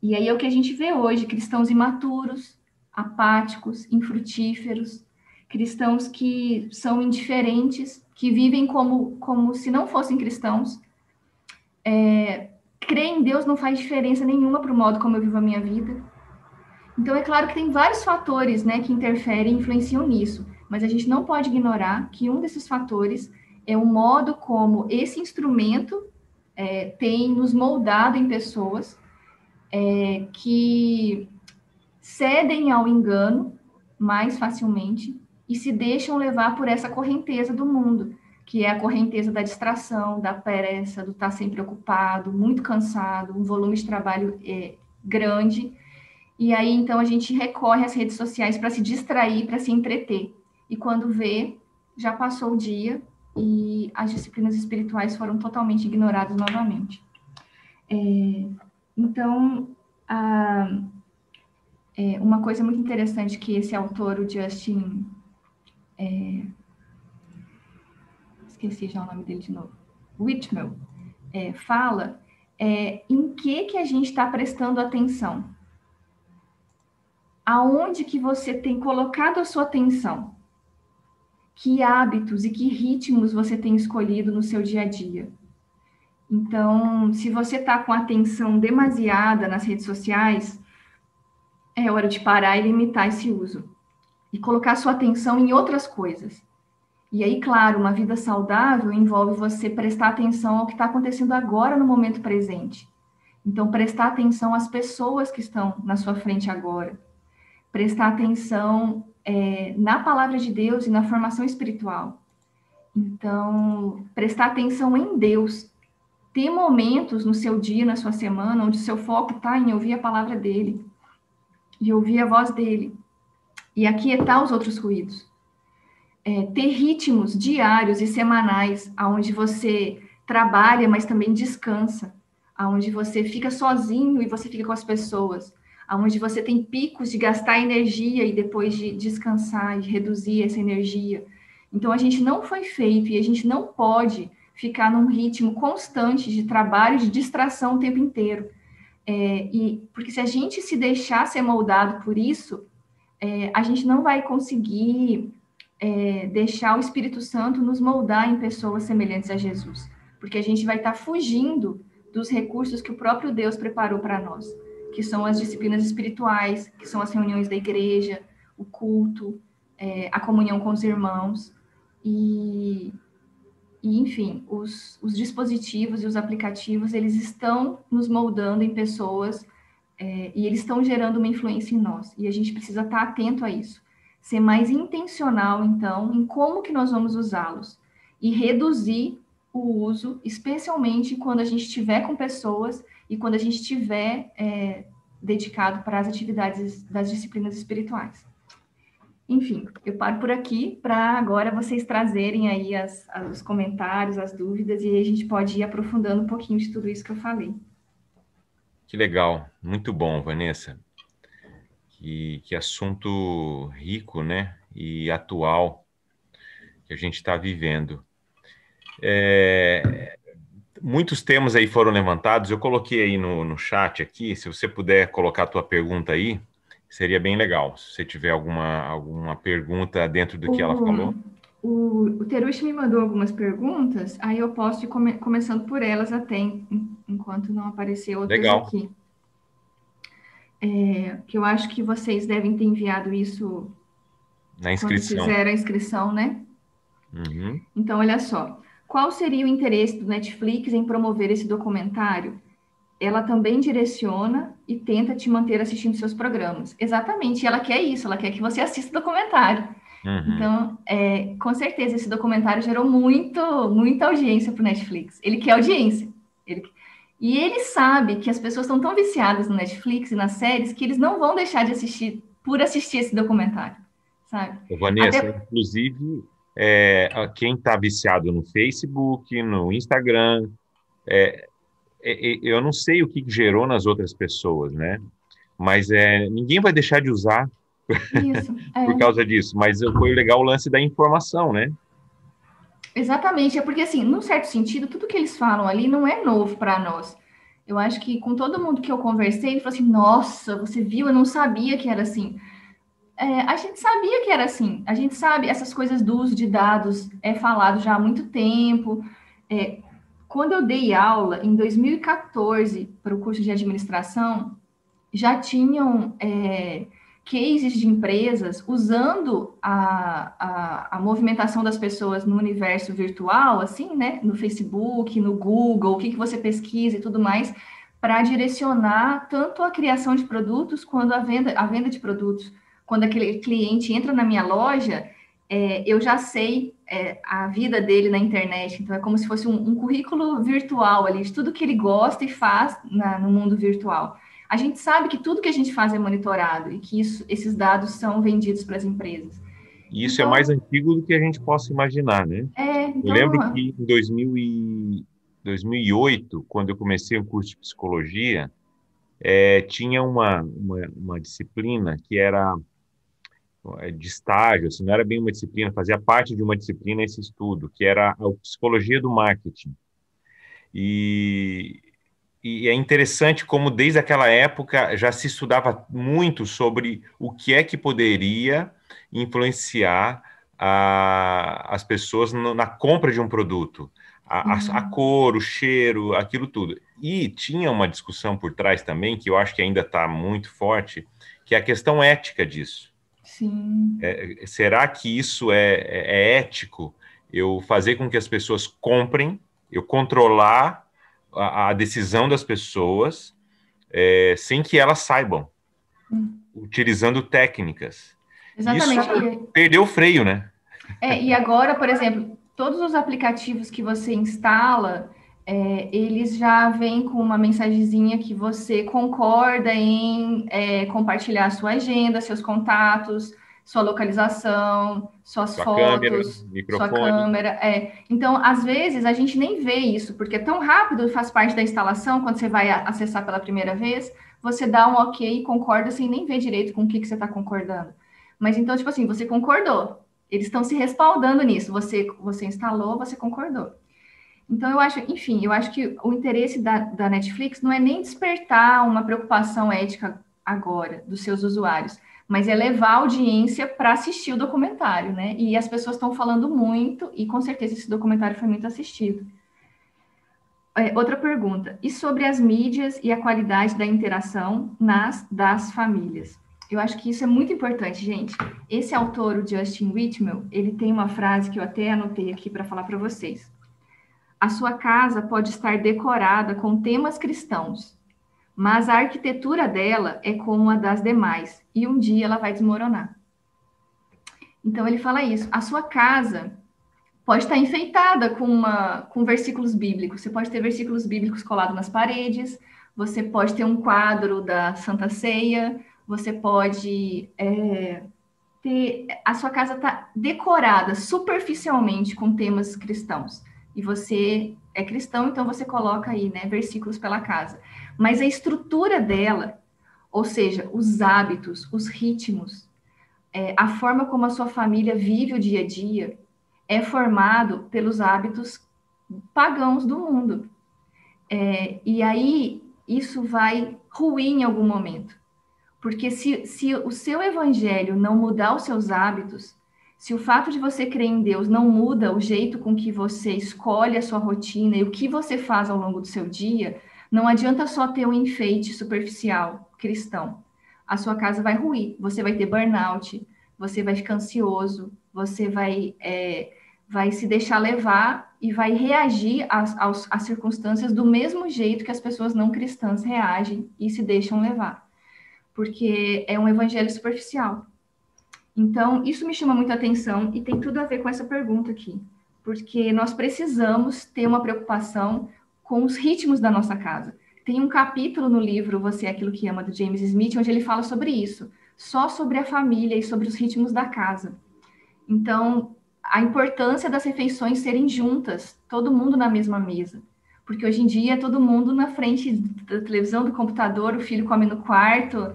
E aí é o que a gente vê hoje, cristãos imaturos, apáticos, infrutíferos, cristãos que são indiferentes, que vivem como se não fossem cristãos. Crer em Deus não faz diferença nenhuma para o modo como eu vivo a minha vida. Então, é claro que tem vários fatores, né, que interferem e influenciam nisso, mas a gente não pode ignorar que um desses fatores é o modo como esse instrumento tem nos moldado em pessoas que cedem ao engano mais facilmente e se deixam levar por essa correnteza do mundo, que é a correnteza da distração, da pressa, do estar sempre ocupado, muito cansado, um volume de trabalho grande. E aí, então, a gente recorre às redes sociais para se distrair, para se entreter. E quando vê, já passou o dia e as disciplinas espirituais foram totalmente ignoradas novamente. Então, uma coisa muito interessante que esse autor, o Justin... esqueci já o nome dele de novo. Whitmel, fala em que a gente está prestando atenção. Aonde que você tem colocado a sua atenção? Que hábitos e que ritmos você tem escolhido no seu dia a dia? Então, se você está com atenção demasiada nas redes sociais, é hora de parar e limitar esse uso. E colocar sua atenção em outras coisas. E aí, claro, uma vida saudável envolve você prestar atenção ao que está acontecendo agora no momento presente. Então, prestar atenção às pessoas que estão na sua frente agora. Prestar atenção na palavra de Deus e na formação espiritual. Então, prestar atenção em Deus. Ter momentos no seu dia, na sua semana, onde o seu foco está em ouvir a palavra dele, e ouvir a voz dele, e aquietar os outros ruídos. Ter ritmos diários e semanais, onde você trabalha, mas também descansa, onde você fica sozinho e você fica com as pessoas, onde você tem picos de gastar energia e depois de descansar e reduzir essa energia. Então, a gente não foi feito e a gente não pode ficar num ritmo constante de trabalho, de distração o tempo inteiro. Porque se a gente se deixar ser moldado por isso, a gente não vai conseguir deixar o Espírito Santo nos moldar em pessoas semelhantes a Jesus. Porque a gente vai estar fugindo dos recursos que o próprio Deus preparou para nós, que são as disciplinas espirituais, que são as reuniões da igreja, o culto, a comunhão com os irmãos, e enfim, os dispositivos e os aplicativos, eles estão nos moldando em pessoas, e eles estão gerando uma influência em nós, e a gente precisa estar atento a isso, ser mais intencional, então, em como que nós vamos usá-los, e reduzir o uso, especialmente quando a gente estiver com pessoas e quando a gente estiver dedicado para as atividades das disciplinas espirituais. Enfim, eu paro por aqui para agora vocês trazerem aí os comentários, as dúvidas, e aí a gente pode ir aprofundando um pouquinho de tudo isso que eu falei. Que legal, muito bom, Vanessa. Que assunto rico, né, e atual que a gente está vivendo. Muitos temas aí foram levantados, eu coloquei aí no chat aqui, se você puder colocar a tua pergunta aí, seria bem legal, se você tiver alguma pergunta dentro do que ela falou. O Terushi me mandou algumas perguntas, aí eu posso ir começando por elas até, enquanto não aparecer outras Legal. aqui. Que eu acho que vocês devem ter enviado isso Na inscrição. Quando fizeram a inscrição, né? Uhum. Então, olha só. Qual seria o interesse do Netflix em promover esse documentário? Ela também direciona e tenta te manter assistindo seus programas. Exatamente, ela quer isso, ela quer que você assista o documentário. Uhum. Então, com certeza, esse documentário gerou muita audiência para o Netflix. Ele quer audiência. E ele sabe que as pessoas estão tão viciadas no Netflix e nas séries que eles não vão deixar de assistir por assistir esse documentário, sabe? Vanessa, inclusive, quem está viciado no Facebook, no Instagram, eu não sei o que gerou nas outras pessoas, né? Mas ninguém vai deixar de usar Isso, por causa disso. Mas foi legal o lance da informação, né? Exatamente, é porque, assim, num certo sentido, tudo que eles falam ali não é novo para nós. Eu acho que com todo mundo que eu conversei, ele falou assim: nossa, você viu? Eu não sabia que era assim. A gente sabia que era assim. A gente sabe, essas coisas do uso de dados é falado já há muito tempo. É, quando eu dei aula em 2014 para o curso de administração, já tinham cases de empresas usando a movimentação das pessoas no universo virtual, assim, né? No Facebook, no Google, o que você pesquisa e tudo mais, para direcionar tanto a criação de produtos quanto a venda de produtos. Quando aquele cliente entra na minha loja, eu já sei a vida dele na internet. Então, é como se fosse um currículo virtual ali, de tudo que ele gosta e faz no mundo virtual. A gente sabe que tudo que a gente faz é monitorado e que esses dados são vendidos para as empresas. E isso é mais Então, antigo do que a gente possa imaginar, né? Eu lembro então, que em 2008, quando eu comecei o curso de psicologia, tinha uma disciplina que era de estágio, assim, não era bem uma disciplina, fazia parte de uma disciplina esse estudo, que era a psicologia do marketing. E, e é interessante como desde aquela época já se estudava muito sobre o que é que poderia influenciar as pessoas na compra de um produto. A cor, o cheiro, aquilo tudo. E tinha uma discussão por trás também, que eu acho que ainda está muito forte, que é a questão ética disso. sim, Será que isso é ético? Eu fazer com que as pessoas comprem, eu controlar a decisão das pessoas sem que elas saibam, utilizando técnicas. Isso exatamente. perdeu o freio, né? E agora, por exemplo, todos os aplicativos que você instala, eles já vêm com uma mensagenzinha que você concorda em compartilhar a sua agenda, seus contatos, sua localização, suas Sua câmera, fotos, sua microfone. câmera. Então, às vezes, a gente nem vê isso, porque é tão rápido, faz parte da instalação, quando você vai acessar pela primeira vez, você dá um ok e concorda sem nem ver direito com o que você está concordando. Mas então, tipo assim, você concordou. Eles estão se respaldando nisso. Você instalou, você concordou. Então, eu acho, enfim, eu acho que o interesse da Netflix não é nem despertar uma preocupação ética agora dos seus usuários, mas é levar a audiência para assistir o documentário, né? E as pessoas estão falando muito, e com certeza esse documentário foi muito assistido. Outra pergunta: e sobre as mídias e a qualidade da interação das famílias? Eu acho que isso é muito importante, gente. Esse autor, o Justin Whitmel, ele tem uma frase que eu até anotei aqui para falar para vocês. A sua casa pode estar decorada com temas cristãos, mas a arquitetura dela é como a das demais, e um dia ela vai desmoronar. Então ele fala isso. A sua casa pode estar enfeitada com versículos bíblicos. Você pode ter versículos bíblicos colados nas paredes, você pode ter um quadro da Santa Ceia, você pode ter. A sua casa está decorada superficialmente com temas cristãos. E você é cristão, então você coloca aí, né, versículos pela casa. Mas a estrutura dela, ou seja, os hábitos, os ritmos, a forma como a sua família vive o dia a dia, é formado pelos hábitos pagãos do mundo. E aí isso vai ruir em algum momento. Porque se o seu evangelho não mudar os seus hábitos, se o fato de você crer em Deus não muda o jeito com que você escolhe a sua rotina e o que você faz ao longo do seu dia, não adianta só ter um enfeite superficial cristão. A sua casa vai ruir, você vai ter burnout, você vai ficar ansioso, você vai se deixar levar e vai reagir às circunstâncias do mesmo jeito que as pessoas não cristãs reagem e se deixam levar, porque é um evangelho superficial. Então, isso me chama muita atenção e tem tudo a ver com essa pergunta aqui, porque nós precisamos ter uma preocupação com os ritmos da nossa casa. Tem um capítulo no livro Você é Aquilo que Ama, do James Smith, onde ele fala sobre isso, só sobre a família e sobre os ritmos da casa. Então, a importância das refeições serem juntas, todo mundo na mesma mesa. Porque hoje em dia, todo mundo na frente da televisão, do computador, o filho come no quarto,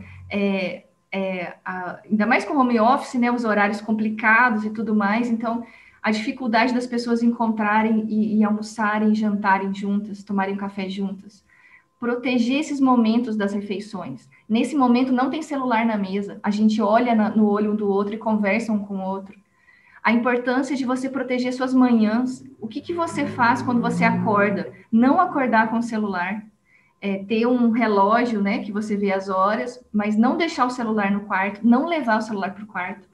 ainda mais com home office, né, os horários complicados e tudo mais. Então, a dificuldade das pessoas encontrarem e almoçarem, jantarem juntas, tomarem um café juntas. Proteger esses momentos das refeições. Nesse momento não tem celular na mesa, a gente olha no olho um do outro e conversa um com o outro. A importância de você proteger suas manhãs. O que você faz quando você acorda? Não acordar com o celular. Ter um relógio, né, que você vê as horas, mas não deixar o celular no quarto, não levar o celular para o quarto.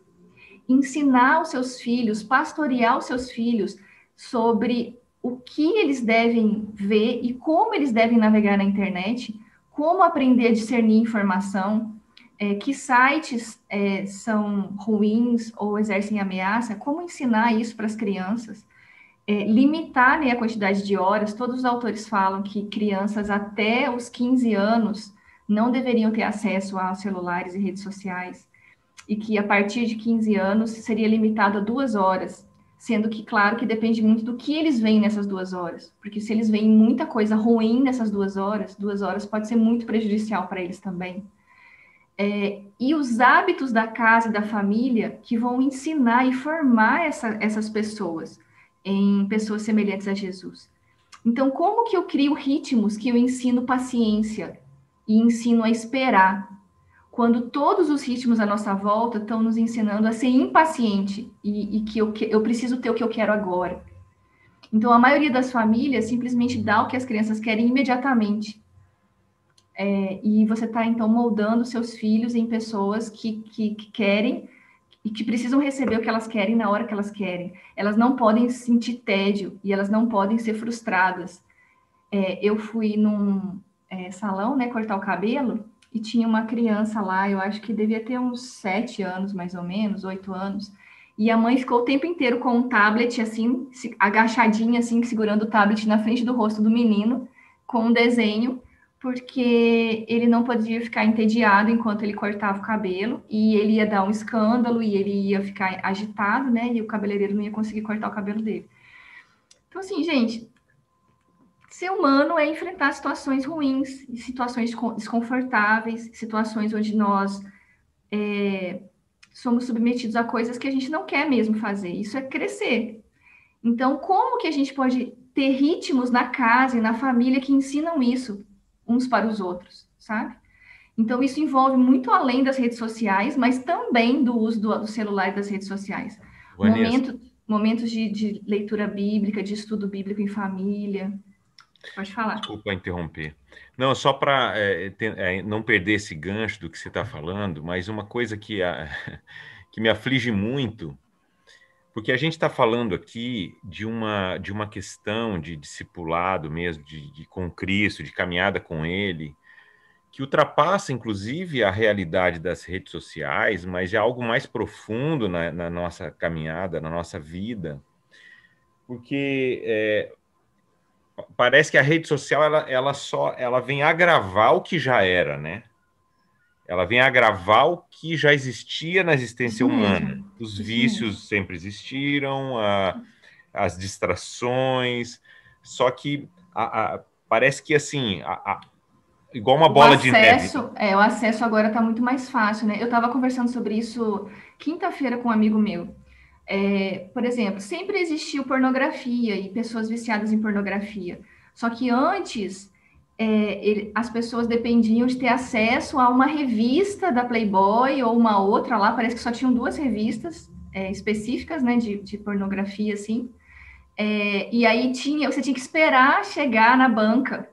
Ensinar os seus filhos, pastorear os seus filhos sobre o que eles devem ver e como eles devem navegar na internet, como aprender a discernir informação, que sites são ruins ou exercem ameaça, como ensinar isso para as crianças, limitar, né, a quantidade de horas. Todos os autores falam que crianças até os 15 anos não deveriam ter acesso a celulares e redes sociais, e que a partir de 15 anos seria limitado a 2 horas, sendo que, claro, que depende muito do que eles veem nessas 2 horas, porque se eles veem muita coisa ruim nessas 2 horas pode ser muito prejudicial para eles também. E os hábitos da casa e da família que vão ensinar e formar essas pessoas em pessoas semelhantes a Jesus. Então, como que eu crio ritmos que eu ensino paciência e ensino a esperar, quando todos os ritmos à nossa volta estão nos ensinando a ser impaciente e que eu preciso ter o que eu quero agora. Então, a maioria das famílias simplesmente dá o que as crianças querem imediatamente. E você está, então, moldando seus filhos em pessoas que querem e que precisam receber o que elas querem na hora que elas querem. Elas não podem sentir tédio e elas não podem ser frustradas. Eu fui num salão, né, cortar o cabelo, e tinha uma criança lá, eu acho que devia ter uns 7 anos, mais ou menos, 8 anos, e a mãe ficou o tempo inteiro com um tablet, assim, agachadinha, assim, segurando o tablet na frente do rosto do menino, com um desenho, porque ele não podia ficar entediado enquanto ele cortava o cabelo, e ele ia dar um escândalo, e ele ia ficar agitado, né, e o cabeleireiro não ia conseguir cortar o cabelo dele. Então, assim, gente, ser humano é enfrentar situações ruins, situações desconfortáveis, situações onde nós somos submetidos a coisas que a gente não quer mesmo fazer. Isso é crescer. Então, como que a gente pode ter ritmos na casa e na família que ensinam isso uns para os outros, sabe? Então, isso envolve muito além das redes sociais, mas também do uso do celular e das redes sociais. Vanessa, Momentos de leitura bíblica, de estudo bíblico em família. Pode falar. desculpa interromper. Não, só para não perder esse gancho do que você está falando, mas uma coisa que me aflige muito, porque a gente está falando aqui de uma questão de discipulado mesmo, com Cristo, de caminhada com Ele, que ultrapassa, inclusive, a realidade das redes sociais, mas é algo mais profundo na nossa caminhada, na nossa vida, porque parece que a rede social ela vem agravar o que já era, né? Ela vem agravar o que já existia na existência humana. Os vícios sempre existiram, as distrações, só que parece que assim, igual uma bola de neve. O acesso agora está muito mais fácil, né? Eu estava conversando sobre isso quinta-feira com um amigo meu. Por exemplo, sempre existiu pornografia e pessoas viciadas em pornografia. Só que antes, as pessoas dependiam de ter acesso a uma revista da Playboy ou uma outra lá, parece que só tinham 2 revistas específicas, né, de pornografia, assim. E aí você tinha que esperar chegar na banca.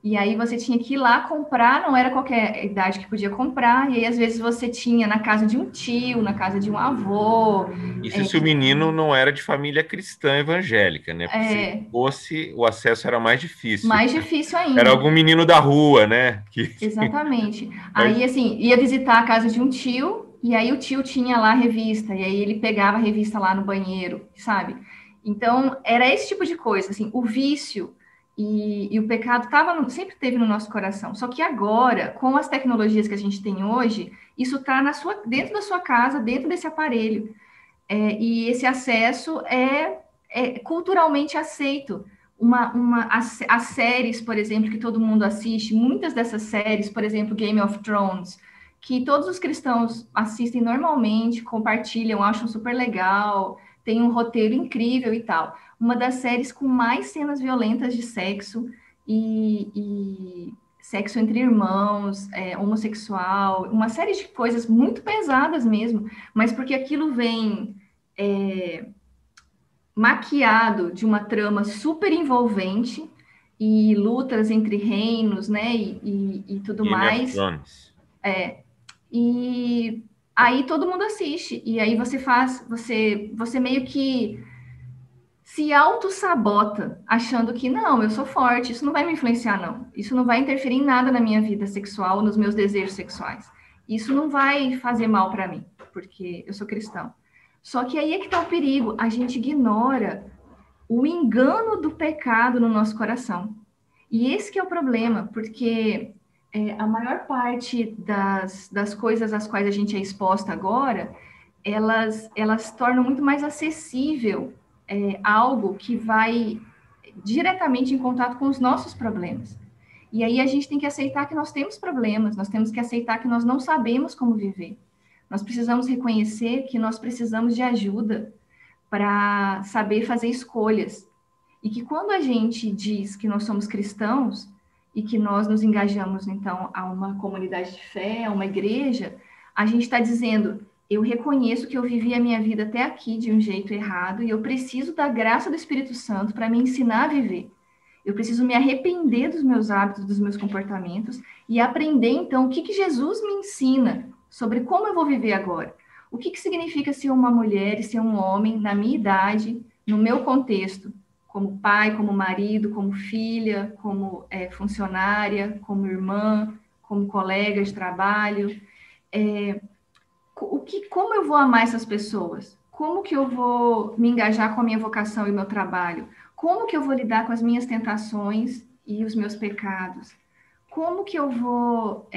E aí você tinha que ir lá comprar, não era qualquer idade que podia comprar, e aí às vezes você tinha na casa de um tio, na casa de um avô. Isso se o menino não era de família cristã evangélica, né? Porque se fosse, o acesso era mais difícil. Mais difícil ainda. Era algum menino da rua, né? Exatamente. Aí, assim, ia visitar a casa de um tio, e aí o tio tinha lá a revista, e aí ele pegava a revista lá no banheiro, sabe? Então, era esse tipo de coisa, assim, o vício e o pecado sempre teve no nosso coração. Só que agora, com as tecnologias que a gente tem hoje, isso está dentro da sua casa, dentro desse aparelho. E esse acesso é culturalmente aceito. As séries, por exemplo, que todo mundo assiste, muitas dessas séries, por exemplo, Game of Thrones, que todos os cristãos assistem normalmente, compartilham, acham super legal, tem um roteiro incrível e tal. Uma das séries com mais cenas violentas de sexo e sexo entre irmãos, homossexual, uma série de coisas muito pesadas mesmo, mas porque aquilo vem maquiado de uma trama super envolvente e lutas entre reinos, né, e tudo Game of mais. Thrones. E aí todo mundo assiste, e aí você meio que se auto-sabota, achando que não, eu sou forte, isso não vai me influenciar, não. Isso não vai interferir em nada na minha vida sexual, nos meus desejos sexuais. Isso não vai fazer mal para mim, porque eu sou cristão. Só que aí é que está o perigo, a gente ignora o engano do pecado no nosso coração. E esse que é o problema, porque a maior parte das coisas às quais a gente é exposta agora, elas tornam muito mais acessível algo que vai diretamente em contato com os nossos problemas. E aí a gente tem que aceitar que nós temos problemas, nós temos que aceitar que nós não sabemos como viver. Nós precisamos reconhecer que nós precisamos de ajuda para saber fazer escolhas. E que quando a gente diz que nós somos cristãos e que nós nos engajamos, então, a uma comunidade de fé, a uma igreja, a gente está dizendo, eu reconheço que eu vivi a minha vida até aqui de um jeito errado e eu preciso da graça do Espírito Santo para me ensinar a viver. Eu preciso me arrepender dos meus hábitos, dos meus comportamentos e aprender, então, o que Jesus me ensina sobre como eu vou viver agora. O que significa ser uma mulher e ser um homem na minha idade, no meu contexto, como pai, como marido, como filha, como funcionária, como irmã, como colega de trabalho. Como eu vou amar essas pessoas? Como que eu vou me engajar com a minha vocação e meu trabalho? Como que eu vou lidar com as minhas tentações e os meus pecados? Como que eu vou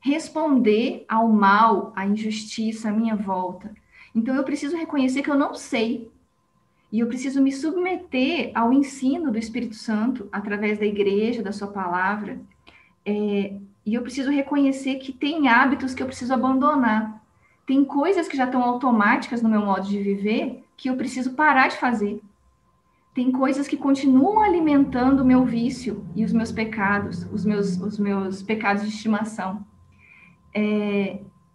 responder ao mal, à injustiça à minha volta? Então, eu preciso reconhecer que eu não sei. E eu preciso me submeter ao ensino do Espírito Santo, através da igreja, da sua palavra. E eu preciso reconhecer que tem hábitos que eu preciso abandonar. Tem coisas que já estão automáticas no meu modo de viver que eu preciso parar de fazer. Tem coisas que continuam alimentando o meu vício e os meus pecados, os meus pecados de estimação.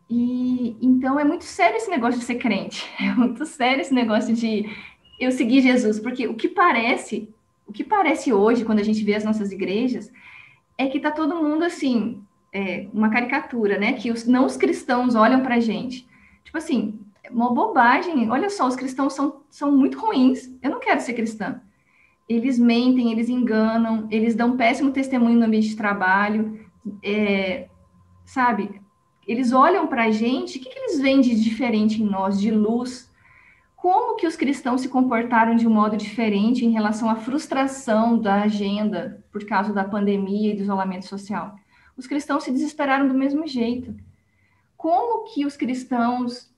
E então é muito sério esse negócio de ser crente. É muito sério esse negócio de eu seguir Jesus, porque o que parece hoje, quando a gente vê as nossas igrejas, é que tá todo mundo assim, uma caricatura, né? Que não os cristãos olham pra gente. Tipo assim, uma bobagem. Olha só, os cristãos são muito ruins. Eu não quero ser cristã. Eles mentem, eles enganam, eles dão péssimo testemunho no ambiente de trabalho, sabe? Eles olham pra gente, o que eles veem de diferente em nós, de luz? Como que os cristãos se comportaram de um modo diferente em relação à frustração da agenda por causa da pandemia e do isolamento social? Os cristãos se desesperaram do mesmo jeito. Como que os cristãos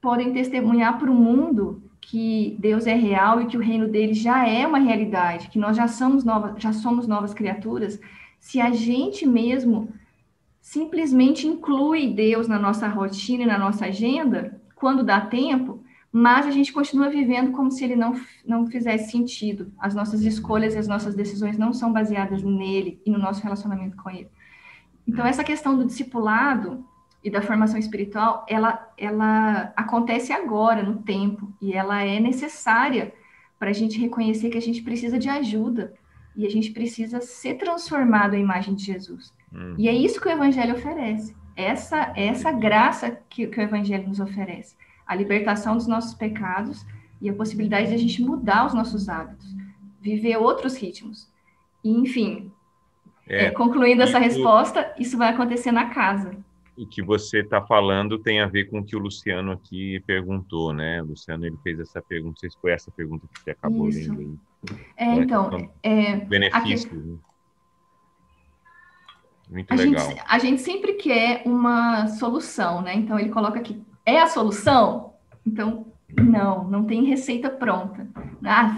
podem testemunhar para o mundo que Deus é real e que o reino dele já é uma realidade, que nós já somos novas criaturas, se a gente mesmo simplesmente inclui Deus na nossa rotina e na nossa agenda, quando dá tempo, mas a gente continua vivendo como se ele não fizesse sentido. As nossas escolhas e as nossas decisões não são baseadas nele e no nosso relacionamento com ele. Então, essa questão do discipulado e da formação espiritual, ela acontece agora, no tempo, e ela é necessária para a gente reconhecer que a gente precisa de ajuda e a gente precisa ser transformado à imagem de Jesus. E é isso que o Evangelho oferece. Essa graça que o Evangelho nos oferece. A libertação dos nossos pecados e a possibilidade de a gente mudar os nossos hábitos, viver outros ritmos. E, enfim, concluindo essa resposta, isso vai acontecer na casa. O que você está falando tem a ver com o que o Luciano aqui perguntou, né? O Luciano, ele fez essa pergunta, não sei se foi essa pergunta que você acabou lendo aí. Então... benefícios, né? Muito legal. A gente sempre quer uma solução, né? Então, ele coloca aqui, é a solução? Então, não tem receita pronta.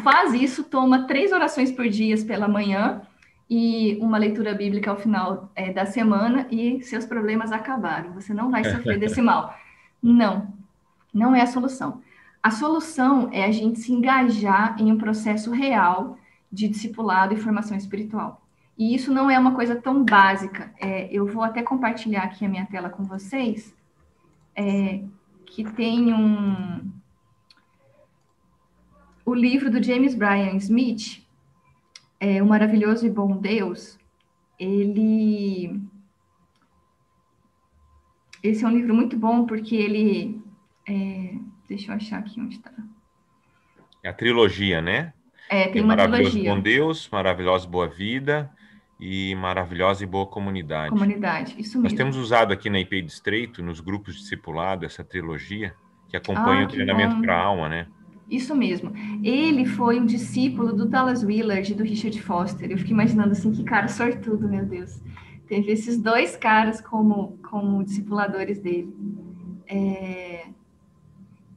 Faz isso, toma 3 orações por dia pela manhã e uma leitura bíblica ao final da semana e seus problemas acabaram. Você não vai sofrer desse mal. Não é a solução. A solução é a gente se engajar em um processo real de discipulado e formação espiritual. E isso não é uma coisa tão básica. Eu vou até compartilhar aqui a minha tela com vocês, que tem o livro do James Bryan Smith, O Maravilhoso e Bom Deus. Esse é um livro muito bom porque ele... deixa eu achar aqui onde está. É a trilogia, né? Tem uma Maravilhoso trilogia. Bom Deus, Maravilhosa e Boa Vida e Maravilhosa e Boa Comunidade. Comunidade, isso mesmo. Nós temos usado aqui na IP Distrito, nos grupos discipulado, essa trilogia que acompanha o treinamento para a alma, né? Isso mesmo. Ele foi um discípulo do Dallas Willard e do Richard Foster. Eu fico imaginando assim, que cara sortudo, meu Deus. Teve esses dois caras como discipuladores dele.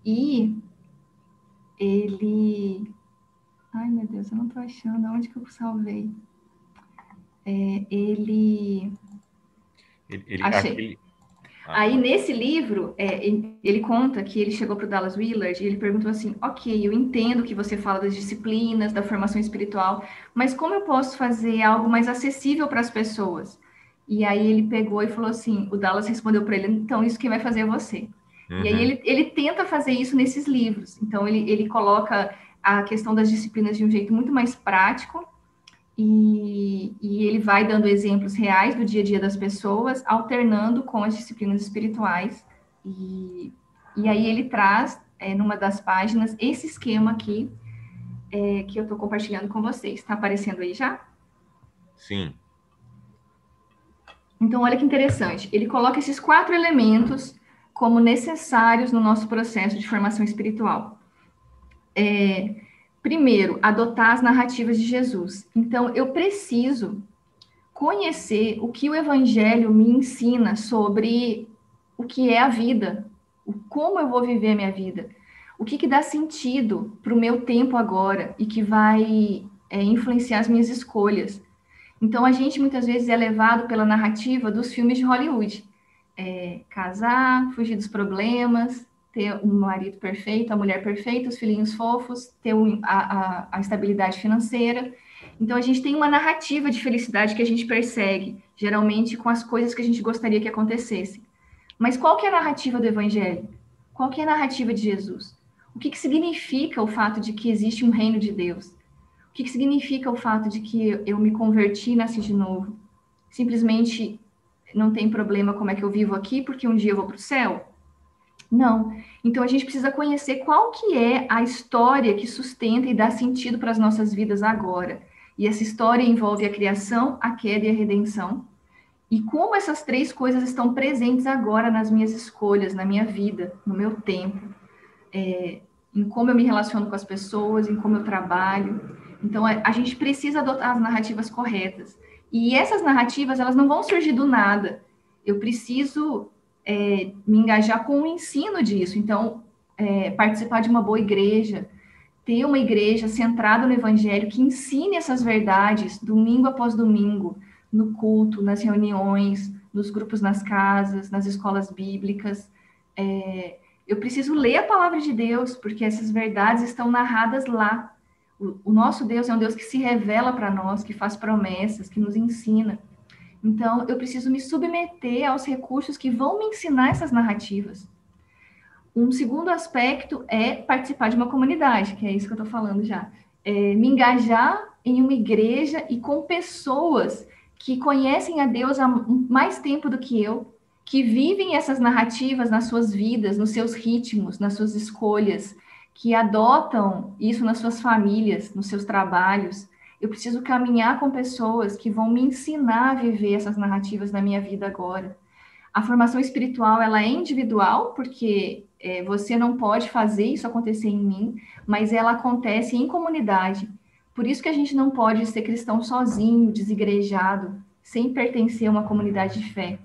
E ele... Ai, meu Deus, eu não tô achando. Onde que eu salvei? Achei. Aí, nesse livro, ele conta que ele chegou para o Dallas Willard e ele perguntou assim, ok, eu entendo que você fala das disciplinas, da formação espiritual, mas como eu posso fazer algo mais acessível para as pessoas? E aí ele pegou e falou assim, o Dallas respondeu para ele, então isso quem vai fazer é você. Uhum. E aí ele tenta fazer isso nesses livros. Então, ele coloca a questão das disciplinas de um jeito muito mais prático, e ele vai dando exemplos reais do dia a dia das pessoas, alternando com as disciplinas espirituais. E aí ele traz, numa das páginas, esse esquema aqui, que eu estou compartilhando com vocês. Está aparecendo aí já? Sim. Então, olha que interessante. Ele coloca esses 4 elementos como necessários no nosso processo de formação espiritual. Primeiro, adotar as narrativas de Jesus. Então, eu preciso conhecer o que o Evangelho me ensina sobre o que é a vida, como eu vou viver a minha vida, o que dá sentido para o meu tempo agora e que vai influenciar as minhas escolhas. Então, a gente muitas vezes é levado pela narrativa dos filmes de Hollywood. Casar, fugir dos problemas, ter um marido perfeito, a mulher perfeita, os filhinhos fofos, ter a estabilidade financeira. Então, a gente tem uma narrativa de felicidade que a gente persegue, geralmente com as coisas que a gente gostaria que acontecessem. Mas qual que é a narrativa do Evangelho? Qual que é a narrativa de Jesus? O que significa o fato de que existe um reino de Deus? O que significa o fato de que eu me converti e nasci de novo? Simplesmente não tem problema como é que eu vivo aqui, porque um dia eu vou para o céu? Não. Então, a gente precisa conhecer qual que é a história que sustenta e dá sentido para as nossas vidas agora. E essa história envolve a criação, a queda e a redenção. E como essas 3 coisas estão presentes agora nas minhas escolhas, na minha vida, no meu tempo. Em como eu me relaciono com as pessoas, em como eu trabalho. Então, a gente precisa adotar as narrativas corretas. E essas narrativas, elas não vão surgir do nada. Eu preciso me engajar com o ensino disso. Então, participar de uma boa igreja, ter uma igreja centrada no evangelho que ensine essas verdades domingo após domingo, no culto, nas reuniões, nos grupos nas casas, nas escolas bíblicas. Eu preciso ler a palavra de Deus, porque essas verdades estão narradas lá. O nosso Deus é um Deus que se revela para nós, que faz promessas, que nos ensina. Então, eu preciso me submeter aos recursos que vão me ensinar essas narrativas. Um segundo aspecto é participar de uma comunidade, que é isso que eu estou falando já. Me engajar em uma igreja e com pessoas que conhecem a Deus há mais tempo do que eu, que vivem essas narrativas nas suas vidas, nos seus ritmos, nas suas escolhas, que adotam isso nas suas famílias, nos seus trabalhos. Eu preciso caminhar com pessoas que vão me ensinar a viver essas narrativas na minha vida agora. A formação espiritual, ela é individual, porque você não pode fazer isso acontecer em mim, mas ela acontece em comunidade. Por isso que a gente não pode ser cristão sozinho, desigrejado, sem pertencer a uma comunidade de fé.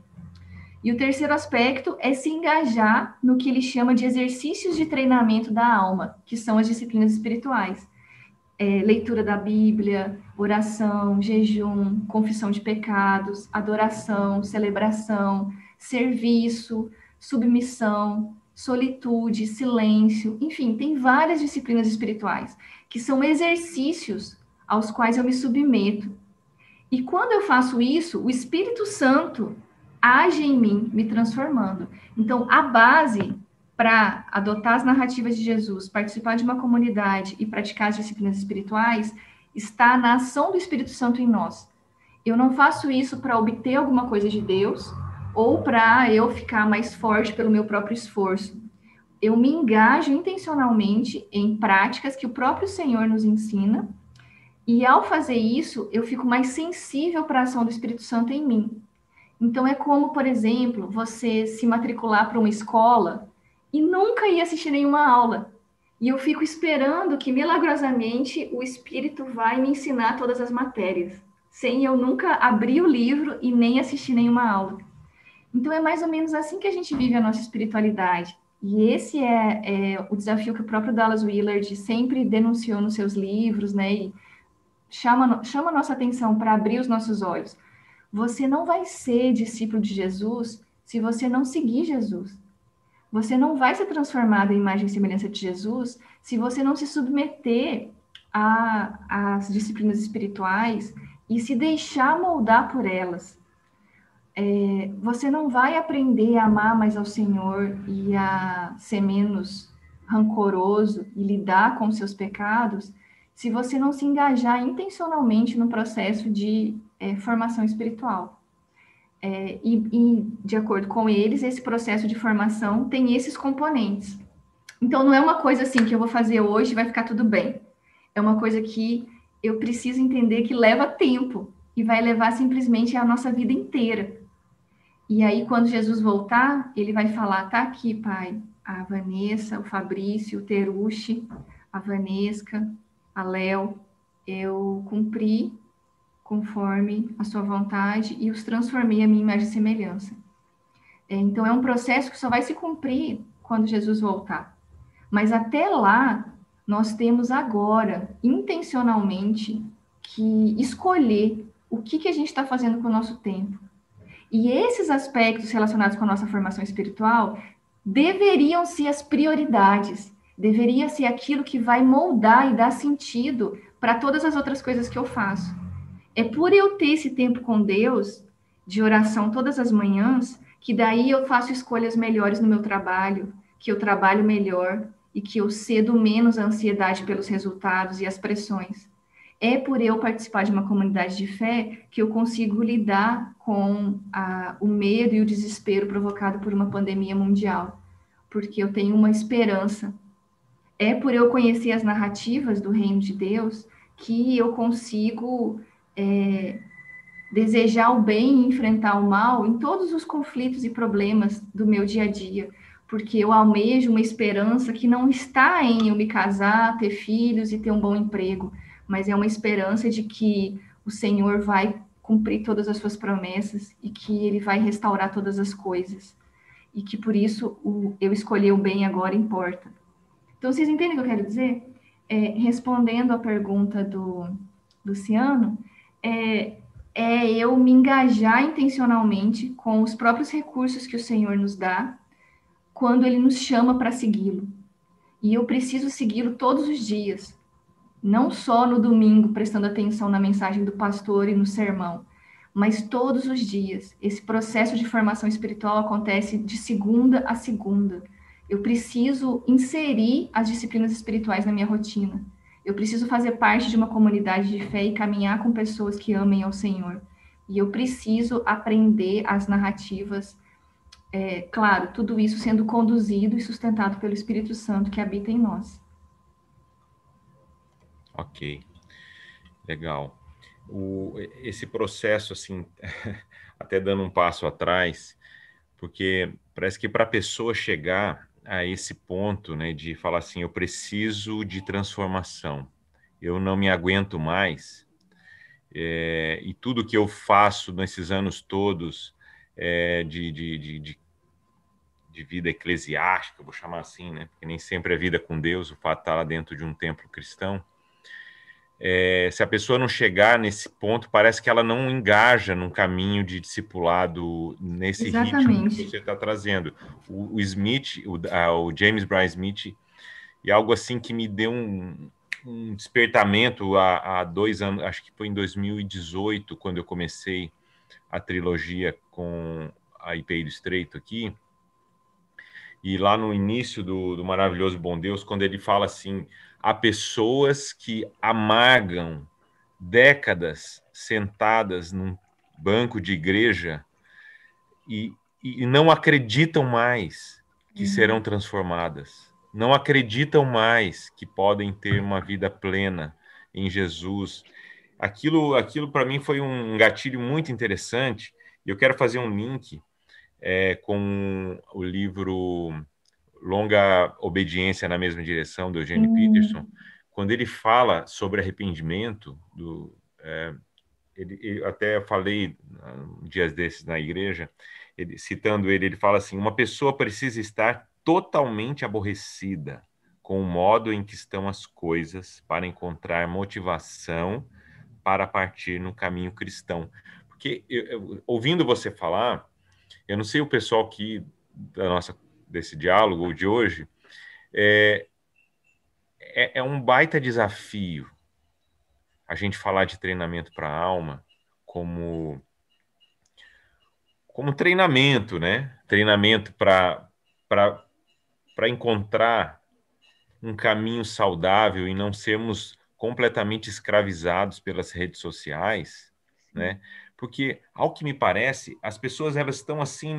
E o terceiro aspecto é se engajar no que ele chama de exercícios de treinamento da alma, que são as disciplinas espirituais. Leitura da Bíblia, oração, jejum, confissão de pecados, adoração, celebração, serviço, submissão, solitude, silêncio, enfim, tem várias disciplinas espirituais que são exercícios aos quais eu me submeto. E quando eu faço isso, o Espírito Santo age em mim, me transformando. Então, a base para adotar as narrativas de Jesus, participar de uma comunidade e praticar as disciplinas espirituais está na ação do Espírito Santo em nós. Eu não faço isso para obter alguma coisa de Deus ou para eu ficar mais forte pelo meu próprio esforço. Eu me engajo intencionalmente em práticas que o próprio Senhor nos ensina, e ao fazer isso, eu fico mais sensível para a ação do Espírito Santo em mim. Então é como, por exemplo, você se matricular para uma escola e nunca ir assistir nenhuma aula. E eu fico esperando que milagrosamente o Espírito vai me ensinar todas as matérias, sem eu nunca abrir o livro e nem assistir nenhuma aula. Então é mais ou menos assim que a gente vive a nossa espiritualidade. E esse é o desafio que o próprio Dallas Willard sempre denunciou nos seus livros, né? E chama a nossa atenção para abrir os nossos olhos. Você não vai ser discípulo de Jesus se você não seguir Jesus. Você não vai ser transformado em imagem e semelhança de Jesus se você não se submeter às disciplinas espirituais e se deixar moldar por elas. Você não vai aprender a amar mais ao Senhor e a ser menos rancoroso e lidar com seus pecados se você não se engajar intencionalmente no processo de formação espiritual. De acordo com eles, esse processo de formação tem esses componentes. Então, não é uma coisa assim que eu vou fazer hoje e vai ficar tudo bem. É uma coisa que eu preciso entender que leva tempo e vai levar simplesmente a nossa vida inteira. E aí, quando Jesus voltar, ele vai falar: tá aqui, pai, a Vanessa, o Fabrício, o Terushi, a Vanesca, a Léo, eu cumpri conforme a sua vontade e os transformei a minha imagem e semelhança. Então, é um processo que só vai se cumprir quando Jesus voltar. Mas até lá, nós temos agora, intencionalmente, que escolher o que a gente está fazendo com o nosso tempo. E esses aspectos relacionados com a nossa formação espiritual deveriam ser as prioridades, deveria ser aquilo que vai moldar e dar sentido para todas as outras coisas que eu faço. É por eu ter esse tempo com Deus, de oração todas as manhãs, que daí eu faço escolhas melhores no meu trabalho, que eu trabalho melhor e que eu cedo menos a ansiedade pelos resultados e as pressões. É por eu participar de uma comunidade de fé que eu consigo lidar com o medo e o desespero provocado por uma pandemia mundial, porque eu tenho uma esperança. É por eu conhecer as narrativas do reino de Deus que eu consigo desejar o bem e enfrentar o mal em todos os conflitos e problemas do meu dia a dia, porque eu almejo uma esperança que não está em eu me casar, ter filhos e ter um bom emprego, mas é uma esperança de que o Senhor vai cumprir todas as suas promessas e que Ele vai restaurar todas as coisas, e que por isso eu escolher o bem agora importa. Então, vocês entendem o que eu quero dizer? Respondendo à pergunta do Luciano, eu me engajar intencionalmente com os próprios recursos que o Senhor nos dá quando Ele nos chama para segui-lo. E eu preciso segui-lo todos os dias, não só no domingo, prestando atenção na mensagem do pastor e no sermão, mas todos os dias. Esse processo de formação espiritual acontece de segunda a segunda. Eu preciso inserir as disciplinas espirituais na minha rotina. Eu preciso fazer parte de uma comunidade de fé e caminhar com pessoas que amem ao Senhor. E eu preciso aprender as narrativas, claro, tudo isso sendo conduzido e sustentado pelo Espírito Santo que habita em nós. Ok, legal. Esse processo, assim, até dando um passo atrás, porque parece que para a pessoa chegar a esse ponto, né, de falar assim, eu preciso de transformação, eu não me aguento mais, e tudo que eu faço nesses anos todos de vida eclesiástica, vou chamar assim, né, porque nem sempre é vida com Deus, o fato de estar lá dentro de um templo cristão, Se a pessoa não chegar nesse ponto, parece que ela não engaja num caminho de discipulado nesse ritmo que Exatamente. você está trazendo. O Smith, o James Bryan Smith, e algo assim que me deu um despertamento há 2 anos, acho que foi em 2018, quando eu comecei a trilogia com a IPI do Estreito aqui, e lá no início do Maravilhoso Bom Deus, quando ele fala assim, há pessoas que amargam décadas sentadas num banco de igreja e, e não acreditam mais que serão transformadas, não acreditam mais que podem ter uma vida plena em Jesus. Aquilo para mim foi um gatilho muito interessante, e eu quero fazer um link com o livro Longa Obediência na Mesma Direção, do Eugene Peterson, quando ele fala sobre arrependimento, ele até falei dias desses na igreja, citando ele fala assim, uma pessoa precisa estar totalmente aborrecida com o modo em que estão as coisas para encontrar motivação para partir no caminho cristão. Porque, ouvindo você falar, eu não sei o pessoal aqui desse diálogo de hoje, é um baita desafio a gente falar de treinamento para a alma como treinamento, né? Treinamento para encontrar um caminho saudável e não sermos completamente escravizados pelas redes sociais, né? Porque, ao que me parece, as pessoas elas estão assim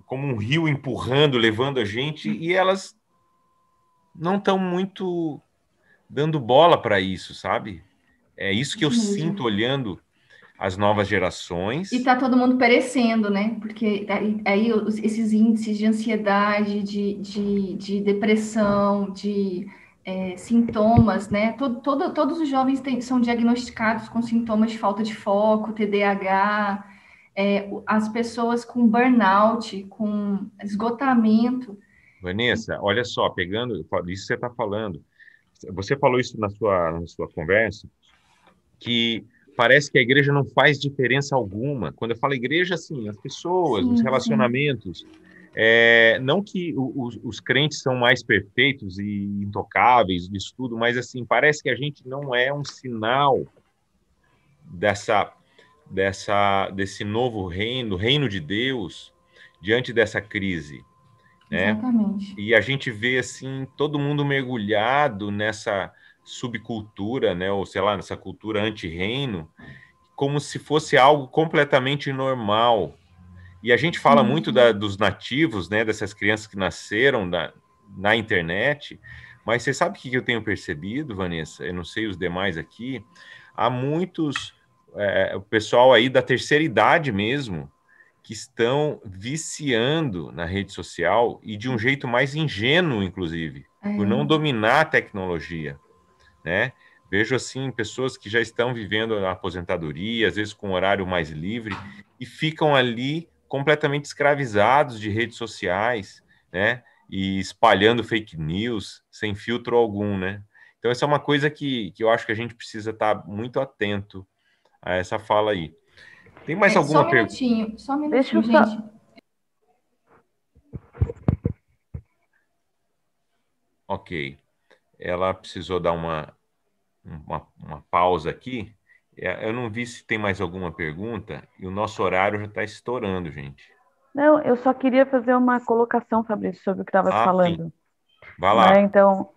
como um rio empurrando, levando a gente, e elas não estão muito dando bola para isso, sabe? É isso que eu Isso sinto mesmo. olhando as novas E gerações. tá todo mundo perecendo, né? Porque aí esses índices de ansiedade, de depressão, sintomas, né? Todos os jovens são diagnosticados com sintomas de falta de foco, TDAH, as pessoas com burnout, com esgotamento. Vanessa, olha só, pegando isso que você está falando, você falou isso na sua conversa, que parece que a igreja não faz diferença alguma. Quando eu falo igreja, assim, as pessoas, os Sim, sim. relacionamentos. Não que os crentes são mais perfeitos e intocáveis disso tudo, mas assim, parece que a gente não é um sinal dessa, desse novo reino de Deus, diante dessa crise, né? Exatamente. E a gente vê assim todo mundo mergulhado nessa subcultura, né, ou sei lá, nessa cultura anti-reino, como se fosse algo completamente normal. E a gente fala Sim, muito sim. dos nativos, né, dessas crianças que nasceram na internet, mas você sabe o que eu tenho percebido, Vanessa? Eu não sei os demais aqui. Há muitos, o pessoal aí da terceira idade mesmo, que estão viciando na rede social e de um jeito mais ingênuo, inclusive, por não É, dominar a tecnologia, né? Vejo assim pessoas que já estão vivendo a aposentadoria, às vezes com horário mais livre, e ficam ali completamente escravizados de redes sociais, né? E espalhando fake news sem filtro algum, né? Então, essa é uma coisa que eu acho que a gente precisa estar muito atento a essa fala aí. Tem mais alguma pergunta? só um Deixa minutinho, eu só. gente. Ok. Ela precisou dar uma pausa aqui. Eu não vi se tem mais alguma pergunta e o nosso horário já está estourando, gente. Não, eu só queria fazer uma colocação, Fabrício, sobre o que estava Ah, sim. falando. Vai Né? lá. Então,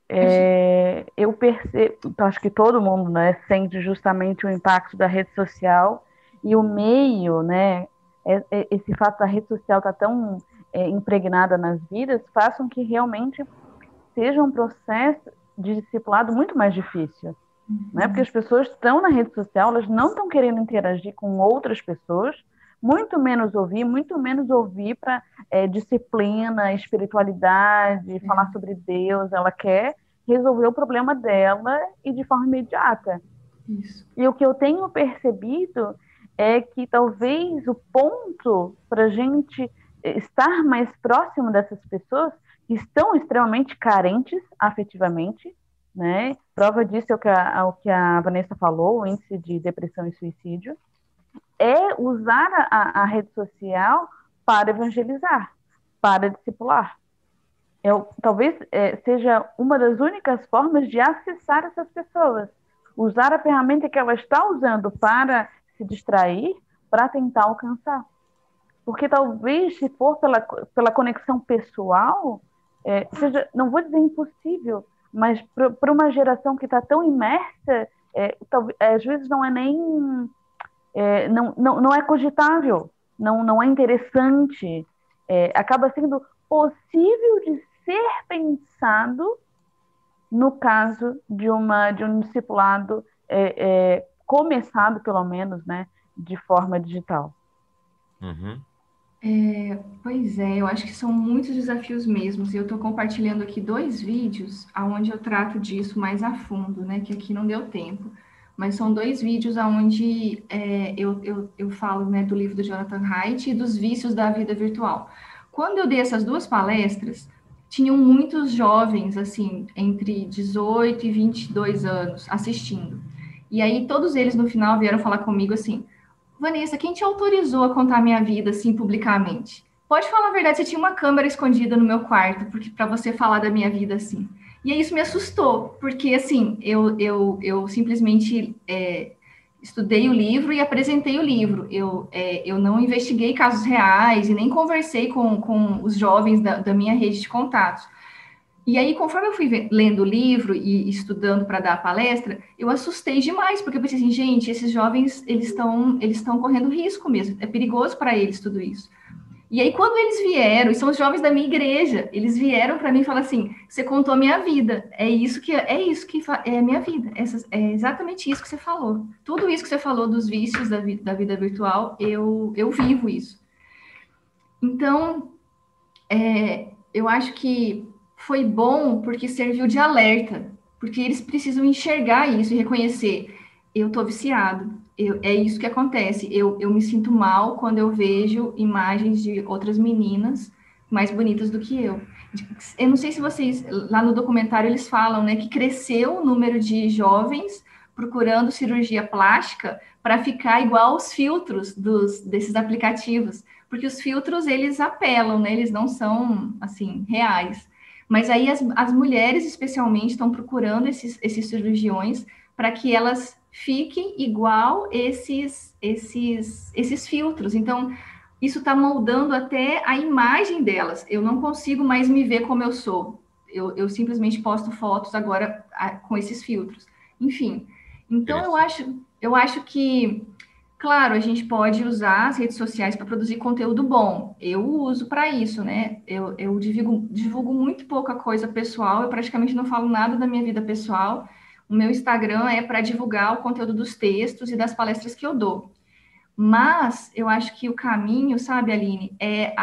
A gente- eu percebo, acho que todo mundo, né, sente justamente o impacto da rede social e o meio, né, esse fato da rede social estar tão impregnada nas vidas, façam que realmente seja um processo de discipulado muito mais difícil, né? Porque as pessoas estão na rede social, elas não estão querendo interagir com outras pessoas, muito menos ouvir para disciplina, espiritualidade, falar sobre Deus. Ela quer resolver o problema dela e de forma imediata. Isso. E o que eu tenho percebido é que talvez o ponto para a gente estar mais próximo dessas pessoas que estão extremamente carentes afetivamente, né? Prova disso é o que a Vanessa falou, o índice de depressão e suicídio, é usar a rede social para evangelizar, para discipular. Talvez seja uma das únicas formas de acessar essas pessoas. Usar a ferramenta que ela está usando para se distrair, para tentar alcançar. Porque talvez, se for pela conexão pessoal, seja, não vou dizer impossível, mas para uma geração que está tão imersa, talvez, às vezes não é nem não é cogitável, não é interessante, acaba sendo possível de ser pensado no caso de um discipulado começado, pelo menos, né, de forma digital. Uhum. Pois é, eu acho que são muitos desafios mesmos. Eu estou compartilhando aqui 2 vídeos onde eu trato disso mais a fundo, né? Que aqui não deu tempo. Mas são 2 vídeos onde eu falo, né, do livro do Jonathan Haidt e dos vícios da vida virtual. Quando eu dei essas 2 palestras, tinham muitos jovens, assim, entre 18 e 22 anos assistindo. E aí todos eles no final vieram falar comigo assim: Vanessa, quem te autorizou a contar minha vida assim publicamente? Pode falar a verdade, você tinha uma câmera escondida no meu quarto porque para você falar da minha vida assim. E aí isso me assustou, porque assim, eu simplesmente estudei o livro e apresentei o livro. Eu não investiguei casos reais e nem conversei com os jovens da minha rede de contatos. E aí, conforme eu fui lendo o livro e estudando para dar a palestra, eu assustei demais, porque eu pensei assim, gente, esses jovens, eles estão correndo risco mesmo, é perigoso para eles tudo isso. E aí, quando eles vieram, e são os jovens da minha igreja, eles vieram para mim e falaram assim, você contou a minha vida, é a minha vida, é exatamente isso que você falou. Tudo isso que você falou dos vícios da vida virtual, eu vivo isso. Então, eu acho que foi bom porque serviu de alerta, porque eles precisam enxergar isso e reconhecer, eu estou viciado, é isso que acontece, eu me sinto mal quando eu vejo imagens de outras meninas mais bonitas do que eu. Eu não sei se vocês, lá no documentário eles falam, né, que cresceu o número de jovens procurando cirurgia plástica para ficar igual aos filtros desses aplicativos, porque os filtros eles apelam, né? Eles não são assim reais. Mas aí as mulheres especialmente estão procurando esses cirurgiões para que elas fiquem igual esses filtros. Então isso está moldando até a imagem delas. Eu não consigo mais me ver como eu sou. Eu simplesmente posto fotos agora com esses filtros. Enfim, então eu acho que, claro, a gente pode usar as redes sociais para produzir conteúdo bom. Eu uso para isso, né? Eu divulgo muito pouca coisa pessoal, eu praticamente não falo nada da minha vida pessoal. O meu Instagram é para divulgar o conteúdo dos textos e das palestras que eu dou. Mas eu acho que o caminho, sabe, Aline, é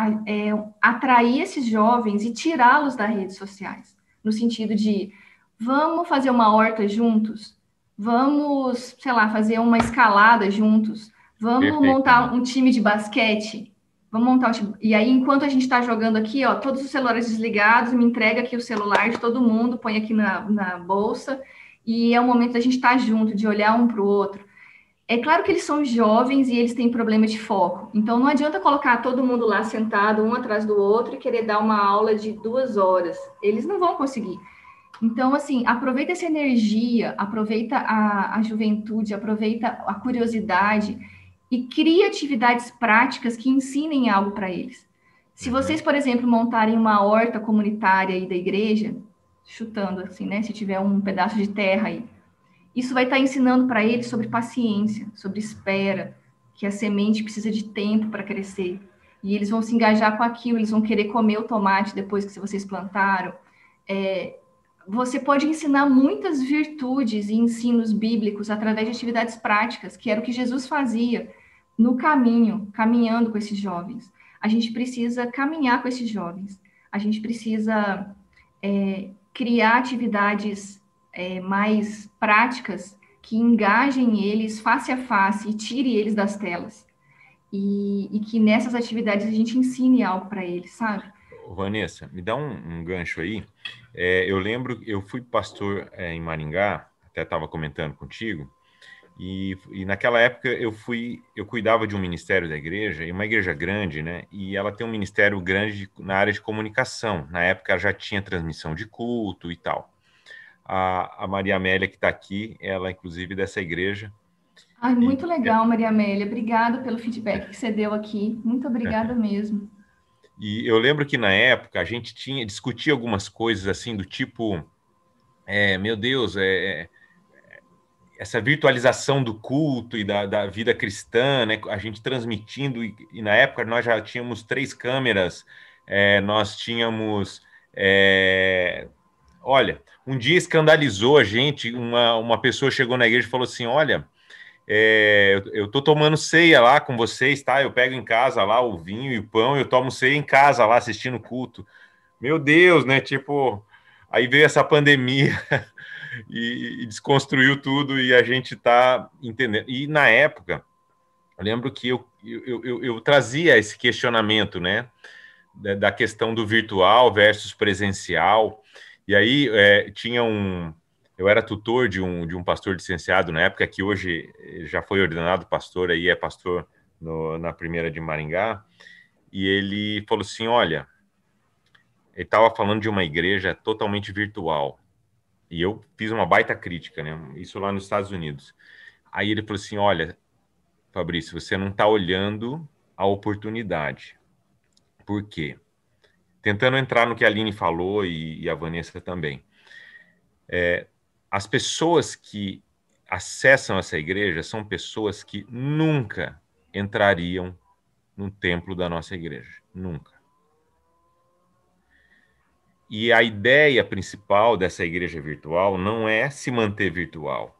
atrair esses jovens e tirá-los das redes sociais, no sentido de vamos fazer uma horta juntos, vamos, sei lá, fazer uma escalada juntos, vamos montar um time de basquete, vamos montar um time. E aí, enquanto a gente está jogando aqui, ó, todos os celulares desligados, me entrega aqui o celular de todo mundo, põe aqui na bolsa, e é o momento da gente estar junto, de olhar um para o outro. É claro que eles são jovens e eles têm problema de foco. Então, não adianta colocar todo mundo lá sentado, um atrás do outro, e querer dar uma aula de 2 horas. Eles não vão conseguir. Então, assim, aproveita essa energia, aproveita a juventude, aproveita a curiosidade e cria atividades práticas que ensinem algo para eles. Se vocês, por exemplo, montarem uma horta comunitária aí da igreja, chutando assim, né? Se tiver um pedaço de terra aí, isso vai estar ensinando para eles sobre paciência, sobre espera, que a semente precisa de tempo para crescer. E eles vão se engajar com aquilo, eles vão querer comer o tomate depois que vocês plantaram. Você pode ensinar muitas virtudes e ensinos bíblicos através de atividades práticas, que era o que Jesus fazia no caminho, caminhando com esses jovens. A gente precisa caminhar com esses jovens. A gente precisa criar atividades mais práticas que engajem eles face a face e tire eles das telas. E que nessas atividades a gente ensine algo para eles, sabe? Vanessa, me dá um gancho aí. Eu lembro, eu fui pastor em Maringá, até estava comentando contigo, e naquela época eu cuidava de um ministério da igreja, e uma igreja grande, né? E ela tem um ministério grande na área de comunicação. Na época já tinha transmissão de culto e tal. A Maria Amélia, que está aqui, ela inclusive dessa igreja. Ai, muito legal, Maria Amélia. Obrigada pelo feedback que você deu aqui. Muito obrigada mesmo. E eu lembro que na época a gente discutia algumas coisas assim do tipo, meu Deus, essa virtualização do culto e da vida cristã, né? A gente transmitindo, e na época nós já tínhamos 3 câmeras, nós tínhamos. Olha, um dia escandalizou a gente, uma pessoa chegou na igreja e falou assim: olha, eu tô tomando ceia lá com vocês, tá? Eu pego em casa lá o vinho e o pão, eu tomo ceia em casa lá assistindo o culto. Meu Deus, né? Tipo, aí veio essa pandemia e desconstruiu tudo e a gente tá entendendo. E na época, eu lembro que eu trazia esse questionamento, né? Da questão do virtual versus presencial. E aí tinha eu era tutor de um pastor licenciado na época, que hoje já foi ordenado pastor, aí é pastor na Primeira de Maringá, e ele falou assim, olha, ele estava falando de uma igreja totalmente virtual, e eu fiz uma baita crítica, né? Isso lá nos Estados Unidos. Aí ele falou assim, olha, Fabrício, você não está olhando a oportunidade. Por quê? Tentando entrar no que a Aline falou e a Vanessa também. As pessoas que acessam essa igreja são pessoas que nunca entrariam no templo da nossa igreja. Nunca. E a ideia principal dessa igreja virtual não é se manter virtual,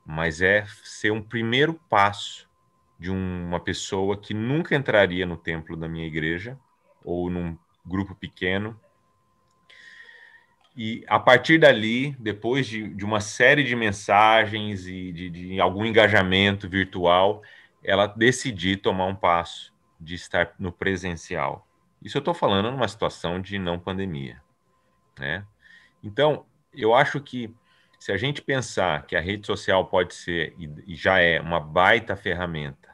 mas é ser um primeiro passo de uma pessoa que nunca entraria no templo da minha igreja ou num grupo pequeno. E a partir dali, depois de uma série de mensagens e de algum engajamento virtual, ela decidir tomar um passo de estar no presencial. Isso eu estou falando numa situação de não pandemia, né? Então, eu acho que se a gente pensar que a rede social pode ser, e já é, uma baita ferramenta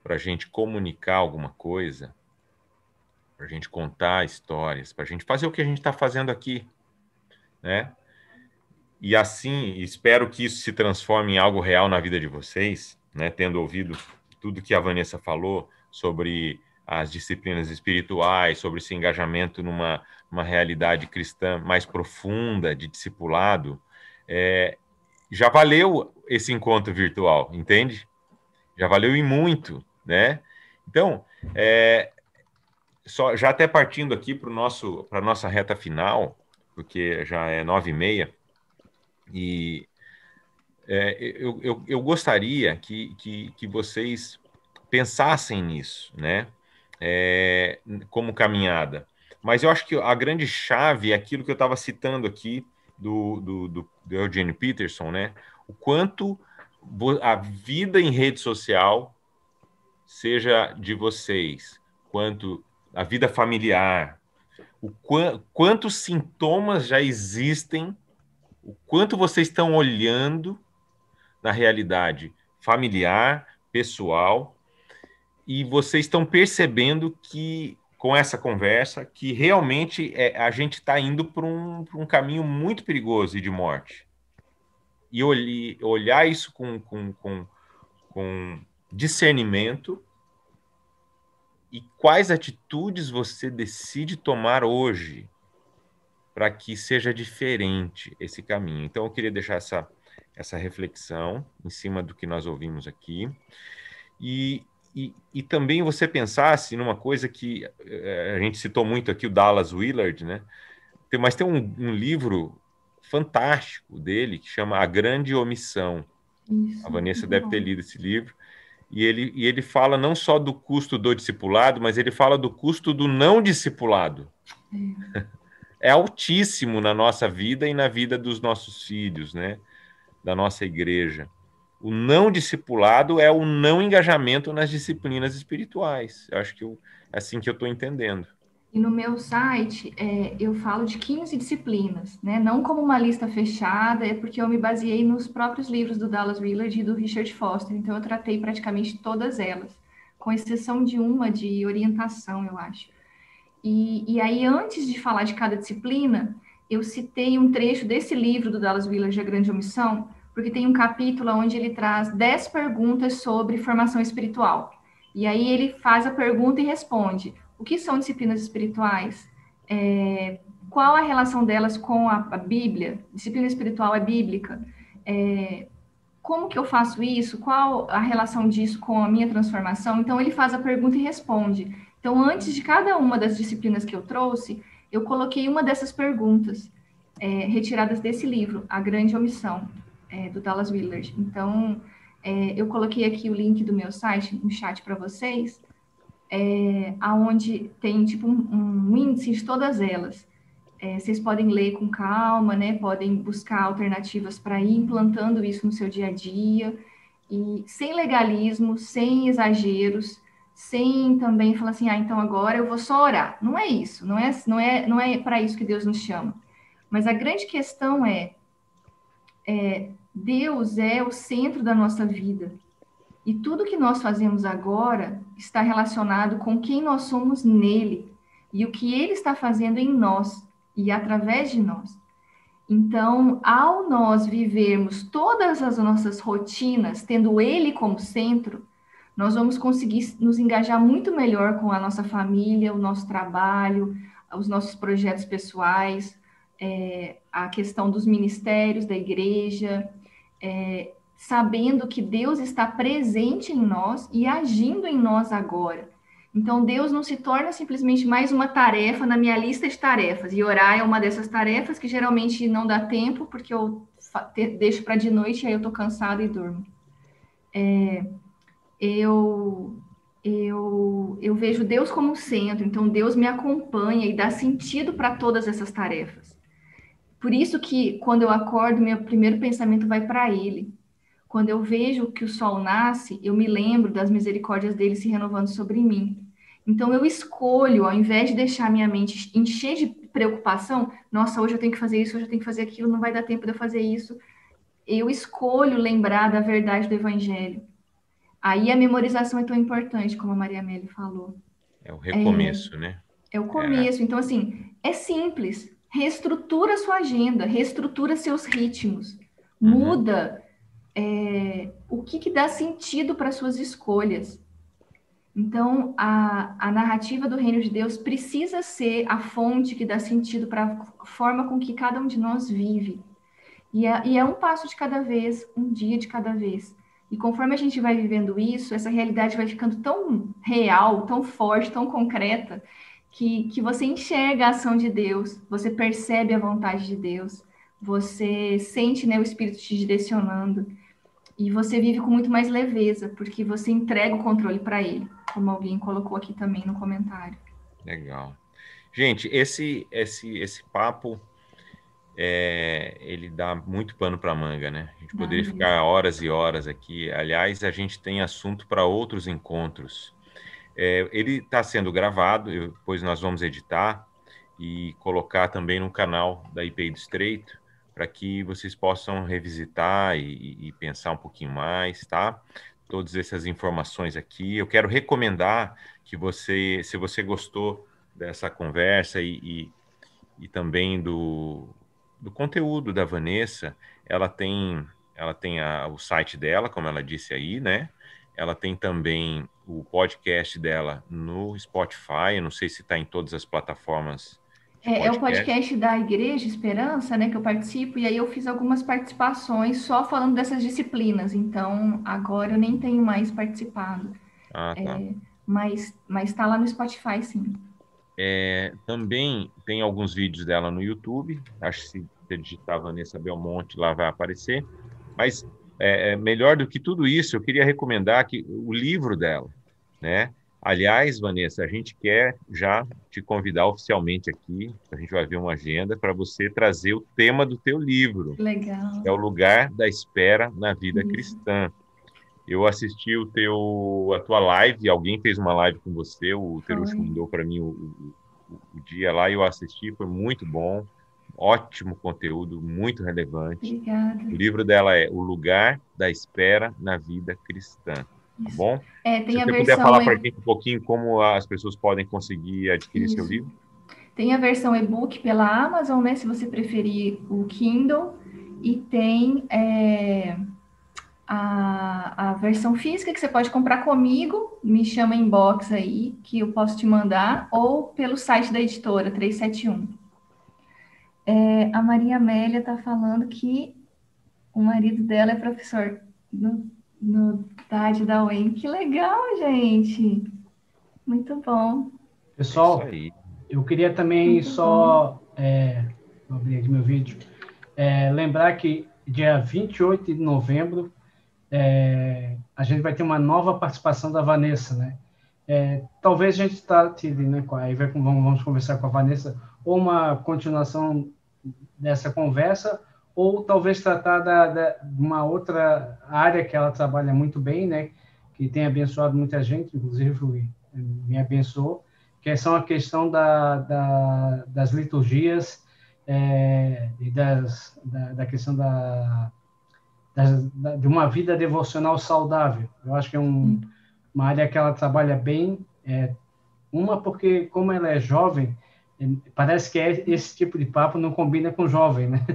para a gente comunicar alguma coisa, para a gente contar histórias, para a gente fazer o que a gente está fazendo aqui, né? E assim, espero que isso se transforme em algo real na vida de vocês, né? Tendo ouvido tudo que a Vanessa falou sobre as disciplinas espirituais, sobre esse engajamento numa realidade cristã mais profunda, de discipulado, já valeu esse encontro virtual, entende? Já valeu e muito, né? Então, já até partindo aqui para a nossa reta final, porque já é 9h30, e eu gostaria que vocês pensassem nisso, né? Como caminhada. Mas eu acho que a grande chave é aquilo que eu estava citando aqui do Eugene Peterson, né? O quanto a vida em rede social, seja de vocês, quanto a vida familiar, quantos sintomas já existem, o quanto vocês estão olhando na realidade familiar, pessoal, e vocês estão percebendo que, com essa conversa, que realmente a gente está indo para um caminho muito perigoso e de morte. E olhar isso com discernimento e quais atitudes você decide tomar hoje para que seja diferente esse caminho. Então, eu queria deixar essa reflexão em cima do que nós ouvimos aqui. E também você pensasse numa coisa que a gente citou muito aqui, o Dallas Willard, né? Mas tem um livro fantástico dele que chama A Grande Omissão. Isso, a Vanessa deve ter lido esse livro. E ele fala não só do custo do discipulado, mas ele fala do custo do não discipulado. É altíssimo na nossa vida e na vida dos nossos filhos, né? Da nossa igreja. O não discipulado é o não engajamento nas disciplinas espirituais. Eu acho que é assim que eu estou entendendo. E no meu site, eu falo de 15 disciplinas, né? Não como uma lista fechada, é porque eu me baseei nos próprios livros do Dallas Willard e do Richard Foster. Então, eu tratei praticamente todas elas, com exceção de uma de orientação, eu acho. E aí, antes de falar de cada disciplina, eu citei um trecho desse livro do Dallas Willard, A Grande Omissão, porque tem um capítulo onde ele traz 10 perguntas sobre formação espiritual. E aí ele faz a pergunta e responde: o que são disciplinas espirituais? Qual a relação delas com a Bíblia? Disciplina espiritual é bíblica? Como que eu faço isso? Qual a relação disso com a minha transformação? Então, ele faz a pergunta e responde. Então, antes de cada uma das disciplinas que eu trouxe, eu coloquei uma dessas perguntas, retiradas desse livro, A Grande Omissão, do Dallas Willard. Então, eu coloquei aqui o link do meu site no chat para vocês, aonde tem tipo um índice de todas elas. Vocês podem ler com calma, né? Podem buscar alternativas para ir implantando isso no seu dia a dia, e sem legalismo, sem exageros, sem também falar assim, então agora eu vou só orar. Não é isso, não é para isso que Deus nos chama. Mas a grande questão Deus é o centro da nossa vida. E tudo que nós fazemos agora está relacionado com quem nós somos nele e o que ele está fazendo em nós e através de nós. Então, ao nós vivermos todas as nossas rotinas tendo ele como centro, nós vamos conseguir nos engajar muito melhor com a nossa família, o nosso trabalho, os nossos projetos pessoais, a questão dos ministérios da igreja, sabendo que Deus está presente em nós e agindo em nós agora. Então, Deus não se torna simplesmente mais uma tarefa na minha lista de tarefas, e orar é uma dessas tarefas que geralmente não dá tempo, porque eu deixo para de noite e aí eu estou cansada e durmo. Eu vejo Deus como centro, então Deus me acompanha e dá sentido para todas essas tarefas. Por isso que, quando eu acordo, meu primeiro pensamento vai para Ele. Quando eu vejo que o sol nasce, eu me lembro das misericórdias dele se renovando sobre mim. Então, eu escolho, ao invés de deixar minha mente encher de preocupação, nossa, hoje eu tenho que fazer isso, hoje eu tenho que fazer aquilo, não vai dar tempo de eu fazer isso. Eu escolho lembrar da verdade do Evangelho. Aí a memorização é tão importante, como a Maria Amélia falou. É o recomeço, né? É o começo. Então, assim, é simples. Reestrutura sua agenda, reestrutura seus ritmos. Muda o que dá sentido para suas escolhas. Então, a narrativa do Reino de Deus precisa ser a fonte que dá sentido para a forma com que cada um de nós vive. E é um passo de cada vez, um dia de cada vez. E conforme a gente vai vivendo isso, essa realidade vai ficando tão real, tão forte, tão concreta, que você enxerga a ação de Deus, você percebe a vontade de Deus, você sente, né, o Espírito te direcionando. E você vive com muito mais leveza, porque você entrega o controle para ele, como alguém colocou aqui também no comentário. Legal. Gente, esse papo, ele dá muito pano para manga, né? A gente poderia ficar horas e horas aqui. Aliás, a gente tem assunto para outros encontros. Ele está sendo gravado, depois nós vamos editar e colocar também no canal da IPI do Estreito, para que vocês possam revisitar e pensar um pouquinho mais, tá? Todas essas informações aqui. Eu quero recomendar que você, se você gostou dessa conversa e também do conteúdo da Vanessa, ela tem o site dela, como ela disse aí, né? Ela tem também o podcast dela no Spotify, eu não sei se está em todas as plataformas. É o podcast da Igreja Esperança, né, que eu participo, e aí eu fiz algumas participações só falando dessas disciplinas, então agora eu nem tenho mais participado. Ah, tá. Mas está lá no Spotify, sim. Também tem alguns vídeos dela no YouTube, acho que se você digitar Vanessa Belmonte lá vai aparecer, mas melhor do que tudo isso, eu queria recomendar o livro dela, né? Aliás, Vanessa, a gente quer já te convidar oficialmente aqui, a gente vai ver uma agenda para você trazer o tema do teu livro. Legal. É o lugar da espera na vida cristã. Eu assisti a tua live, alguém fez uma live com você, o Terucho mandou para mim o o dia lá e eu assisti, foi muito bom, ótimo conteúdo, muito relevante. Obrigada. O livro dela é O Lugar da Espera na Vida Cristã, tá Isso. bom? Tem Se a você puder versão falar para a gente um pouquinho como as pessoas podem conseguir adquirir seu Isso. livro. Tem a versão e-book pela Amazon, né? Se você preferir o Kindle. E tem a versão física que você pode comprar comigo. Me chama inbox aí, que eu posso te mandar. Ou pelo site da editora, 371. A Maria Amélia está falando que o marido dela é professor no TAD da UEM. Que legal, gente! Muito bom. Pessoal, É isso aí. eu queria também Muito só vou abrir aqui meu vídeo, lembrar que dia 28 de novembro a gente vai ter uma nova participação da Vanessa, né? Talvez a gente trate, né, aí vamos conversar com a Vanessa, ou uma continuação dessa conversa, ou talvez tratar de uma outra área que ela trabalha muito bem, né? Que tem abençoado muita gente, inclusive me abençoou, que são a questão das liturgias e da questão de uma vida devocional saudável. Eu acho que é uma área que ela trabalha bem, porque como ela é jovem, parece que esse tipo de papo não combina com jovem, né?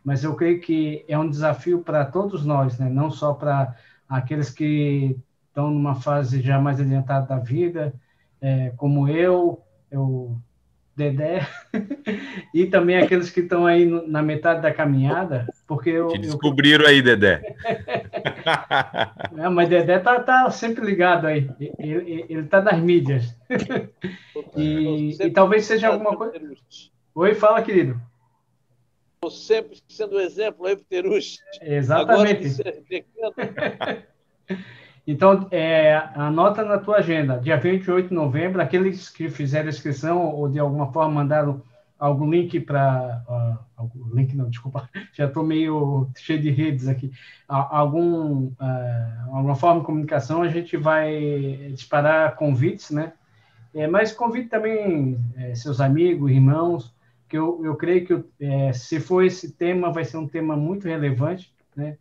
Mas eu creio que é um desafio para todos nós, né? Não só para aqueles que estão numa fase já mais adiantada da vida, como eu, Dedé, e também aqueles que estão aí na metade da caminhada, porque Te descobriram aí, Dedé. Mas Dedé tá sempre ligado aí, ele tá nas mídias. E talvez seja alguma coisa... Oi, fala, querido. Estou sempre sendo exemplo aí para o Terush. Exatamente. Então, anota na tua agenda, dia 28 de novembro, aqueles que fizeram a inscrição ou de alguma forma mandaram algum link para... link não, desculpa, já estou meio cheio de redes aqui. Alguma forma de comunicação, a gente vai disparar convites, né? Mas convide também seus amigos, irmãos, que eu creio que se for esse tema, vai ser um tema muito relevante, né?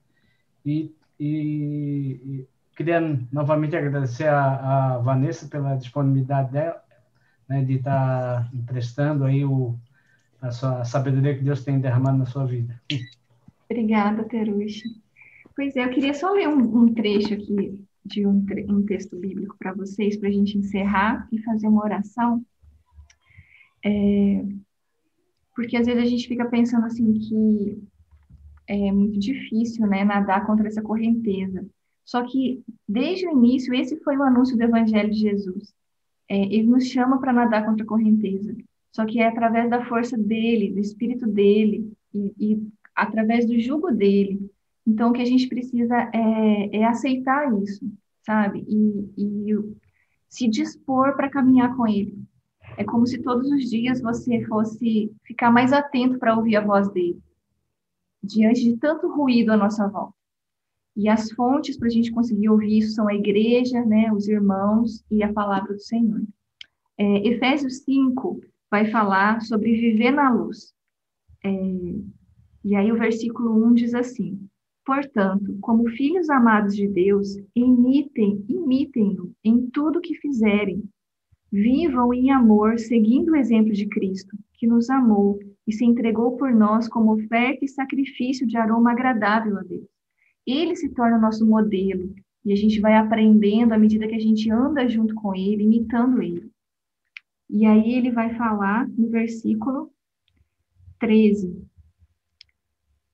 E queria novamente agradecer a Vanessa pela disponibilidade dela, né, de estar emprestando aí a sua sabedoria que Deus tem derramado na sua vida. Obrigada, Terush. Pois é, eu queria só ler um trecho aqui de um texto bíblico para vocês, para a gente encerrar e fazer uma oração. Porque às vezes a gente fica pensando assim que é muito difícil, né, nadar contra essa correnteza. Só que, desde o início, esse foi o anúncio do Evangelho de Jesus. Ele nos chama para nadar contra a correnteza. Só que é através da força dele, do espírito dele, e através do jugo dele. Então, o que a gente precisa é aceitar isso, sabe? E se dispor para caminhar com ele. É como se todos os dias você fosse ficar mais atento para ouvir a voz dele, diante de tanto ruído à nossa volta. E as fontes para a gente conseguir ouvir isso são a igreja, né, os irmãos e a palavra do Senhor. Efésios 5 vai falar sobre viver na luz. E aí o versículo 1 diz assim: portanto, como filhos amados de Deus, imitem-no em tudo que fizerem. Vivam em amor, seguindo o exemplo de Cristo, que nos amou e se entregou por nós como oferta e sacrifício de aroma agradável a Deus. Ele se torna o nosso modelo, e a gente vai aprendendo à medida que a gente anda junto com ele, imitando ele. E aí ele vai falar no versículo 13: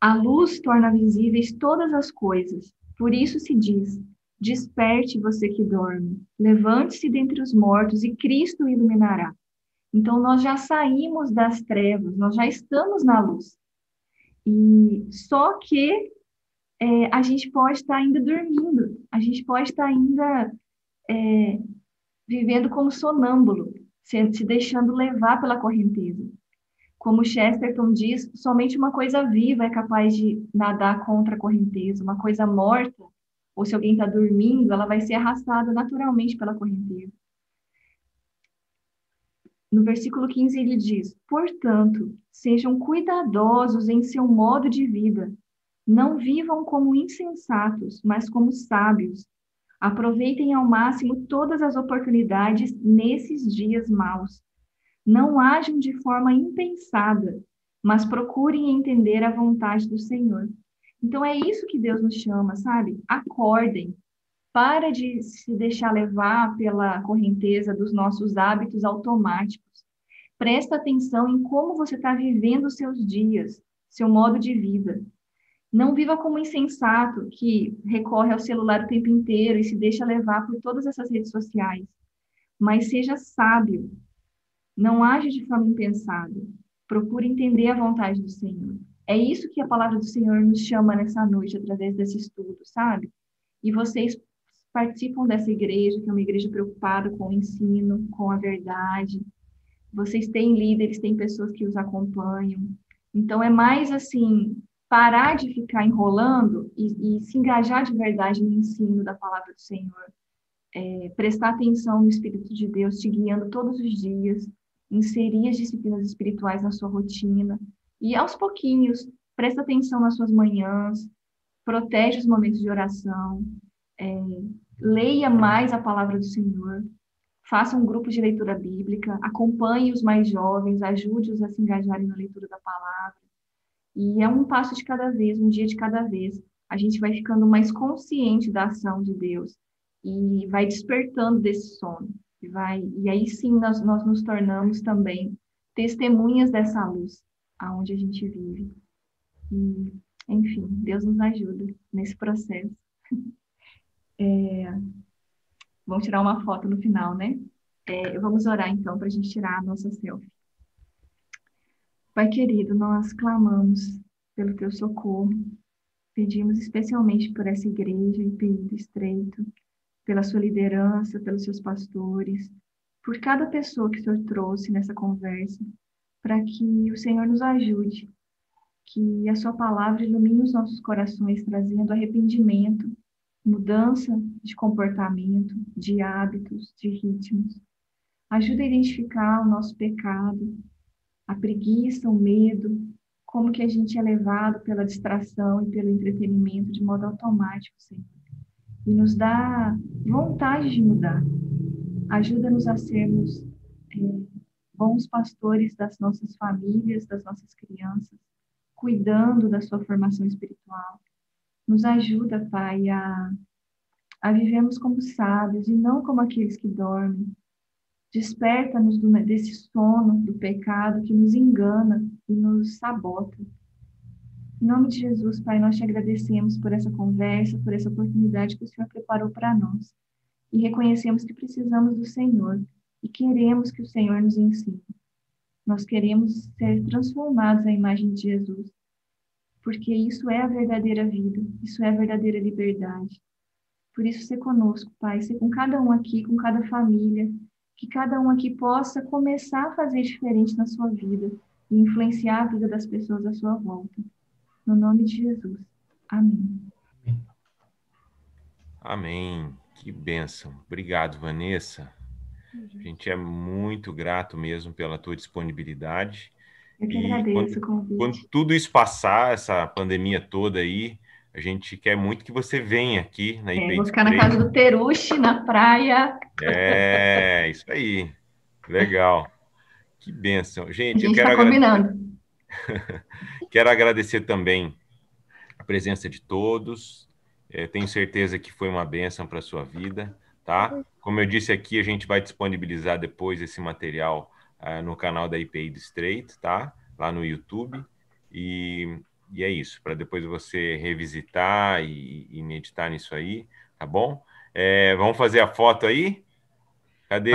a luz torna visíveis todas as coisas, por isso se diz: desperte você que dorme, levante-se dentre os mortos e Cristo o iluminará. Então nós já saímos das trevas, nós já estamos na luz. E só que a gente pode estar ainda dormindo, a gente pode estar ainda vivendo como sonâmbulo, se deixando levar pela correnteza. Como Chesterton diz, somente uma coisa viva é capaz de nadar contra a correnteza. Uma coisa morta, ou se alguém está dormindo, ela vai ser arrastada naturalmente pela correnteza. No versículo 15 ele diz: portanto, sejam cuidadosos em seu modo de vida. Não vivam como insensatos, mas como sábios. Aproveitem ao máximo todas as oportunidades nesses dias maus. Não ajam de forma impensada, mas procurem entender a vontade do Senhor. Então é isso que Deus nos chama, sabe? Acordem. Para de se deixar levar pela correnteza dos nossos hábitos automáticos. Presta atenção em como você está vivendo os seus dias, seu modo de vida. Não viva como insensato que recorre ao celular o tempo inteiro e se deixa levar por todas essas redes sociais. Mas seja sábio. Não age de forma impensada. Procure entender a vontade do Senhor. É isso que a palavra do Senhor nos chama nessa noite, através desse estudo, sabe? E vocês participam dessa igreja, que é uma igreja preocupada com o ensino, com a verdade. Vocês têm líderes, têm pessoas que os acompanham. Então, é mais assim, parar de ficar enrolando e se engajar de verdade no ensino da palavra do Senhor. Prestar atenção no Espírito de Deus te guiando todos os dias, inserir as disciplinas espirituais na sua rotina. E, aos pouquinhos, presta atenção nas suas manhãs, protege os momentos de oração, leia mais a palavra do Senhor, faça um grupo de leitura bíblica, acompanhe os mais jovens, ajude-os a se engajarem na leitura da palavra. E é um passo de cada vez, um dia de cada vez. A gente vai ficando mais consciente da ação de Deus e vai despertando desse sono. E aí sim nós nos tornamos também testemunhas dessa luz aonde a gente vive. E, enfim, Deus nos ajuda nesse processo. Vamos tirar uma foto no final, né? Vamos orar, então, para a gente tirar a nossa selfie. Pai querido, nós clamamos pelo teu socorro. Pedimos especialmente por essa igreja, IPI do Estreito, pela sua liderança, pelos seus pastores, por cada pessoa que o Senhor trouxe nessa conversa, para que o Senhor nos ajude, que a sua palavra ilumine os nossos corações, trazendo arrependimento, mudança de comportamento, de hábitos, de ritmos. Ajuda a identificar o nosso pecado, a preguiça, o medo, como que a gente é levado pela distração e pelo entretenimento de modo automático, Senhor. E nos dá vontade de mudar. Ajuda-nos a sermos bons pastores das nossas famílias, das nossas crianças, cuidando da sua formação espiritual. Nos ajuda, Pai, a vivermos como sábios e não como aqueles que dormem. Desperta-nos desse sono do pecado que nos engana e nos sabota. Em nome de Jesus, Pai, nós te agradecemos por essa conversa, por essa oportunidade que o Senhor preparou para nós. E reconhecemos que precisamos do Senhor e queremos que o Senhor nos ensine. Nós queremos ser transformados à imagem de Jesus, porque isso é a verdadeira vida, isso é a verdadeira liberdade. Por isso, ser conosco, Pai, ser com cada um aqui, com cada família, que cada um aqui possa começar a fazer diferente na sua vida e influenciar a vida das pessoas à sua volta. No nome de Jesus. Amém. Amém. Que bênção. Obrigado, Vanessa. A gente é muito grato mesmo pela tua disponibilidade. Eu que agradeço o convite. Quando tudo isso passar, essa pandemia toda aí, a gente quer muito que você venha aqui na IPI. Vou ficar na casa do Terushi, na praia. Isso aí. Legal. Que bênção. Gente, eu quero combinando. Quero agradecer também a presença de todos. Tenho certeza que foi uma bênção para a sua vida, tá? Como eu disse aqui, a gente vai disponibilizar depois esse material no canal da IPI do Estreito, tá? Lá no YouTube. E é isso, para depois você revisitar e meditar nisso aí, tá bom? Vamos fazer a foto aí? Cadê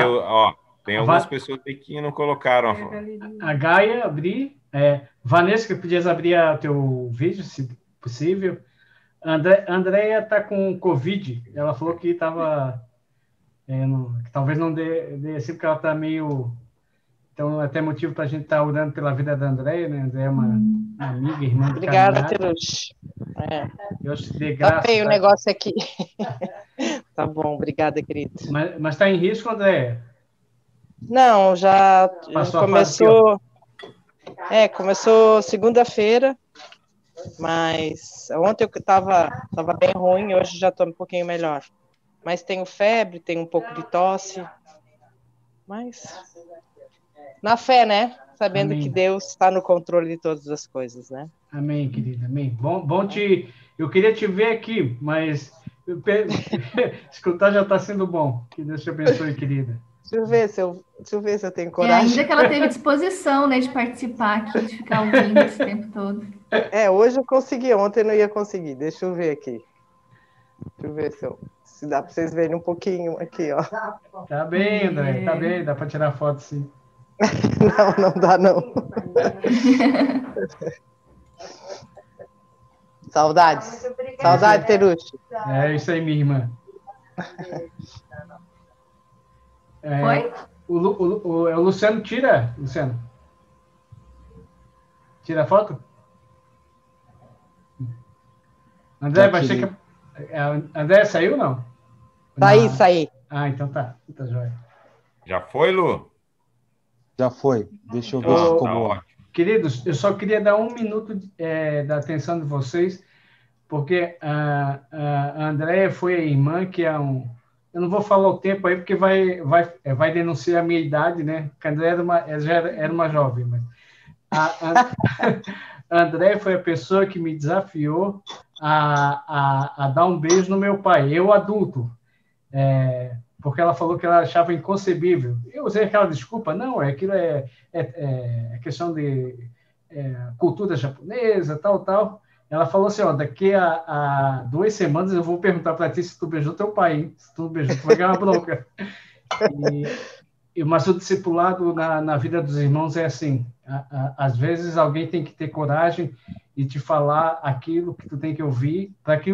tem algumas pessoas aí que não colocaram a foto. A Gaia, abrir. Vanessa, que podias abrir o teu vídeo, se possível. Andréia está com Covid. Ela falou que estava... que talvez não dê assim, porque ela está meio... Então, até motivo para a gente estar orando pela vida da Andréia, né? Andréia é uma amiga, irmã de Obrigada, Terushi. Deus te dê graça. Tá feio o negócio aqui. Tá bom, obrigada, querido. Mas está em risco, Andréia? Não, já Passou a fase aqui, ó. começou segunda-feira, mas ontem eu tava bem ruim, hoje já estou um pouquinho melhor. Mas tenho febre, tenho um pouco de tosse, mas na fé, né? Sabendo Amém. que Deus está no controle de todas as coisas, né? Amém, querida, amém. Bom eu queria te ver aqui, mas escutar já está sendo bom. Que Deus te abençoe, querida. Deixa eu ver se eu tenho E coragem. ainda que ela teve disposição, né, de participar aqui, de ficar ouvindo esse tempo todo. Hoje eu consegui, ontem eu não ia conseguir. Deixa eu ver aqui. Deixa eu ver se dá para vocês verem um pouquinho aqui, ó. Tá bem, André, tá bem, dá para tirar foto, sim. Não dá, não. Saudades. Saudade, Terushi. É isso aí, minha irmã. Foi? O Luciano tira, Luciano. Tira a foto? André, vai ser que... André, saiu ou não? Saí. Ah, então tá. Tá joia. Já foi, Lu? Já foi. Deixa eu ver se ficou bom. Queridos, eu só queria dar um minuto da atenção de vocês, porque a Andréia foi a irmã que é um... Eu não vou falar o tempo aí, porque vai denunciar a minha idade, né? Porque a Andréia já era uma jovem, mas... A Andréia foi a pessoa que me desafiou a dar um beijo no meu pai, eu adulto. Porque ela falou que ela achava inconcebível. Eu usei aquela desculpa, não, aquilo é questão de cultura japonesa, tal. Ela falou assim, ó, daqui a 2 semanas eu vou perguntar para ti se tu beijou teu pai, hein? Se tu não beijou, tu vai ganhar uma bronca. Mas o discipulado na vida dos irmãos é assim, às vezes alguém tem que ter coragem e te falar aquilo que tu tem que ouvir, para que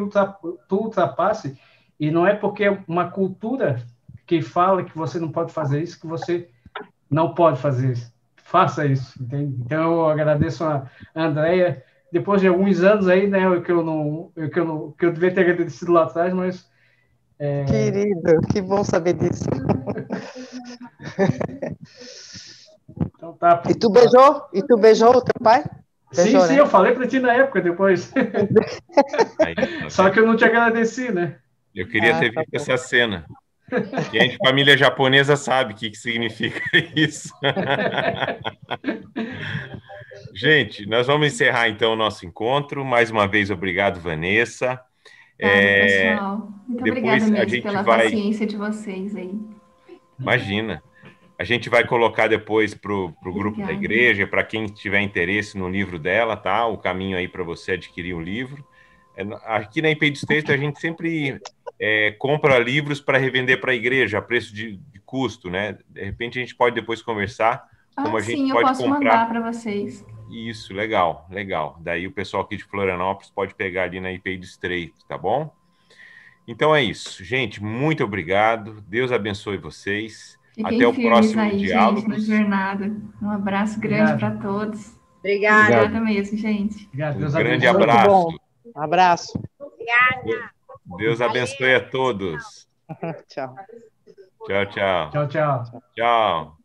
tu ultrapasse, e não é porque é uma cultura que fala que você não pode fazer isso, que você não pode fazer isso. Faça isso, entende? Então eu agradeço a Andréia, depois de alguns anos aí, né, que eu devia ter agradecido lá atrás, mas... Querido, que bom saber disso. Então tá. E tu beijou o teu pai? Beijou, Sim, né? eu falei para ti na época, depois. Só que eu não te agradeci, né? Eu queria ter visto essa cena. Quem é de família japonesa sabe o que significa isso. Gente, nós vamos encerrar então o nosso encontro. Mais uma vez, obrigado, Vanessa. Pessoal, muito depois obrigada a mesmo gente pela vai... paciência de vocês aí. Imagina. A gente vai colocar depois para o grupo da igreja, para quem tiver interesse no livro dela, tá? O caminho aí para você adquirir o livro. Aqui na IPEI Distrito a gente sempre compra livros para revender para a igreja a preço de custo, né? De repente a gente pode depois conversar como a gente sim, pode eu posso mandar para vocês. Isso, legal. Daí o pessoal aqui de Florianópolis pode pegar ali na IPEI Distrito, tá bom? Então é isso. Gente, muito obrigado. Deus abençoe vocês. Fiquem até o próximo aí, diálogo. gente, na jornada. Um abraço grande para todos. Obrigada mesmo, gente. Um grande abraço. Abraço. Obrigada. Deus abençoe a todos. Tchau. Tchau, tchau. Tchau. Tchau. Tchau.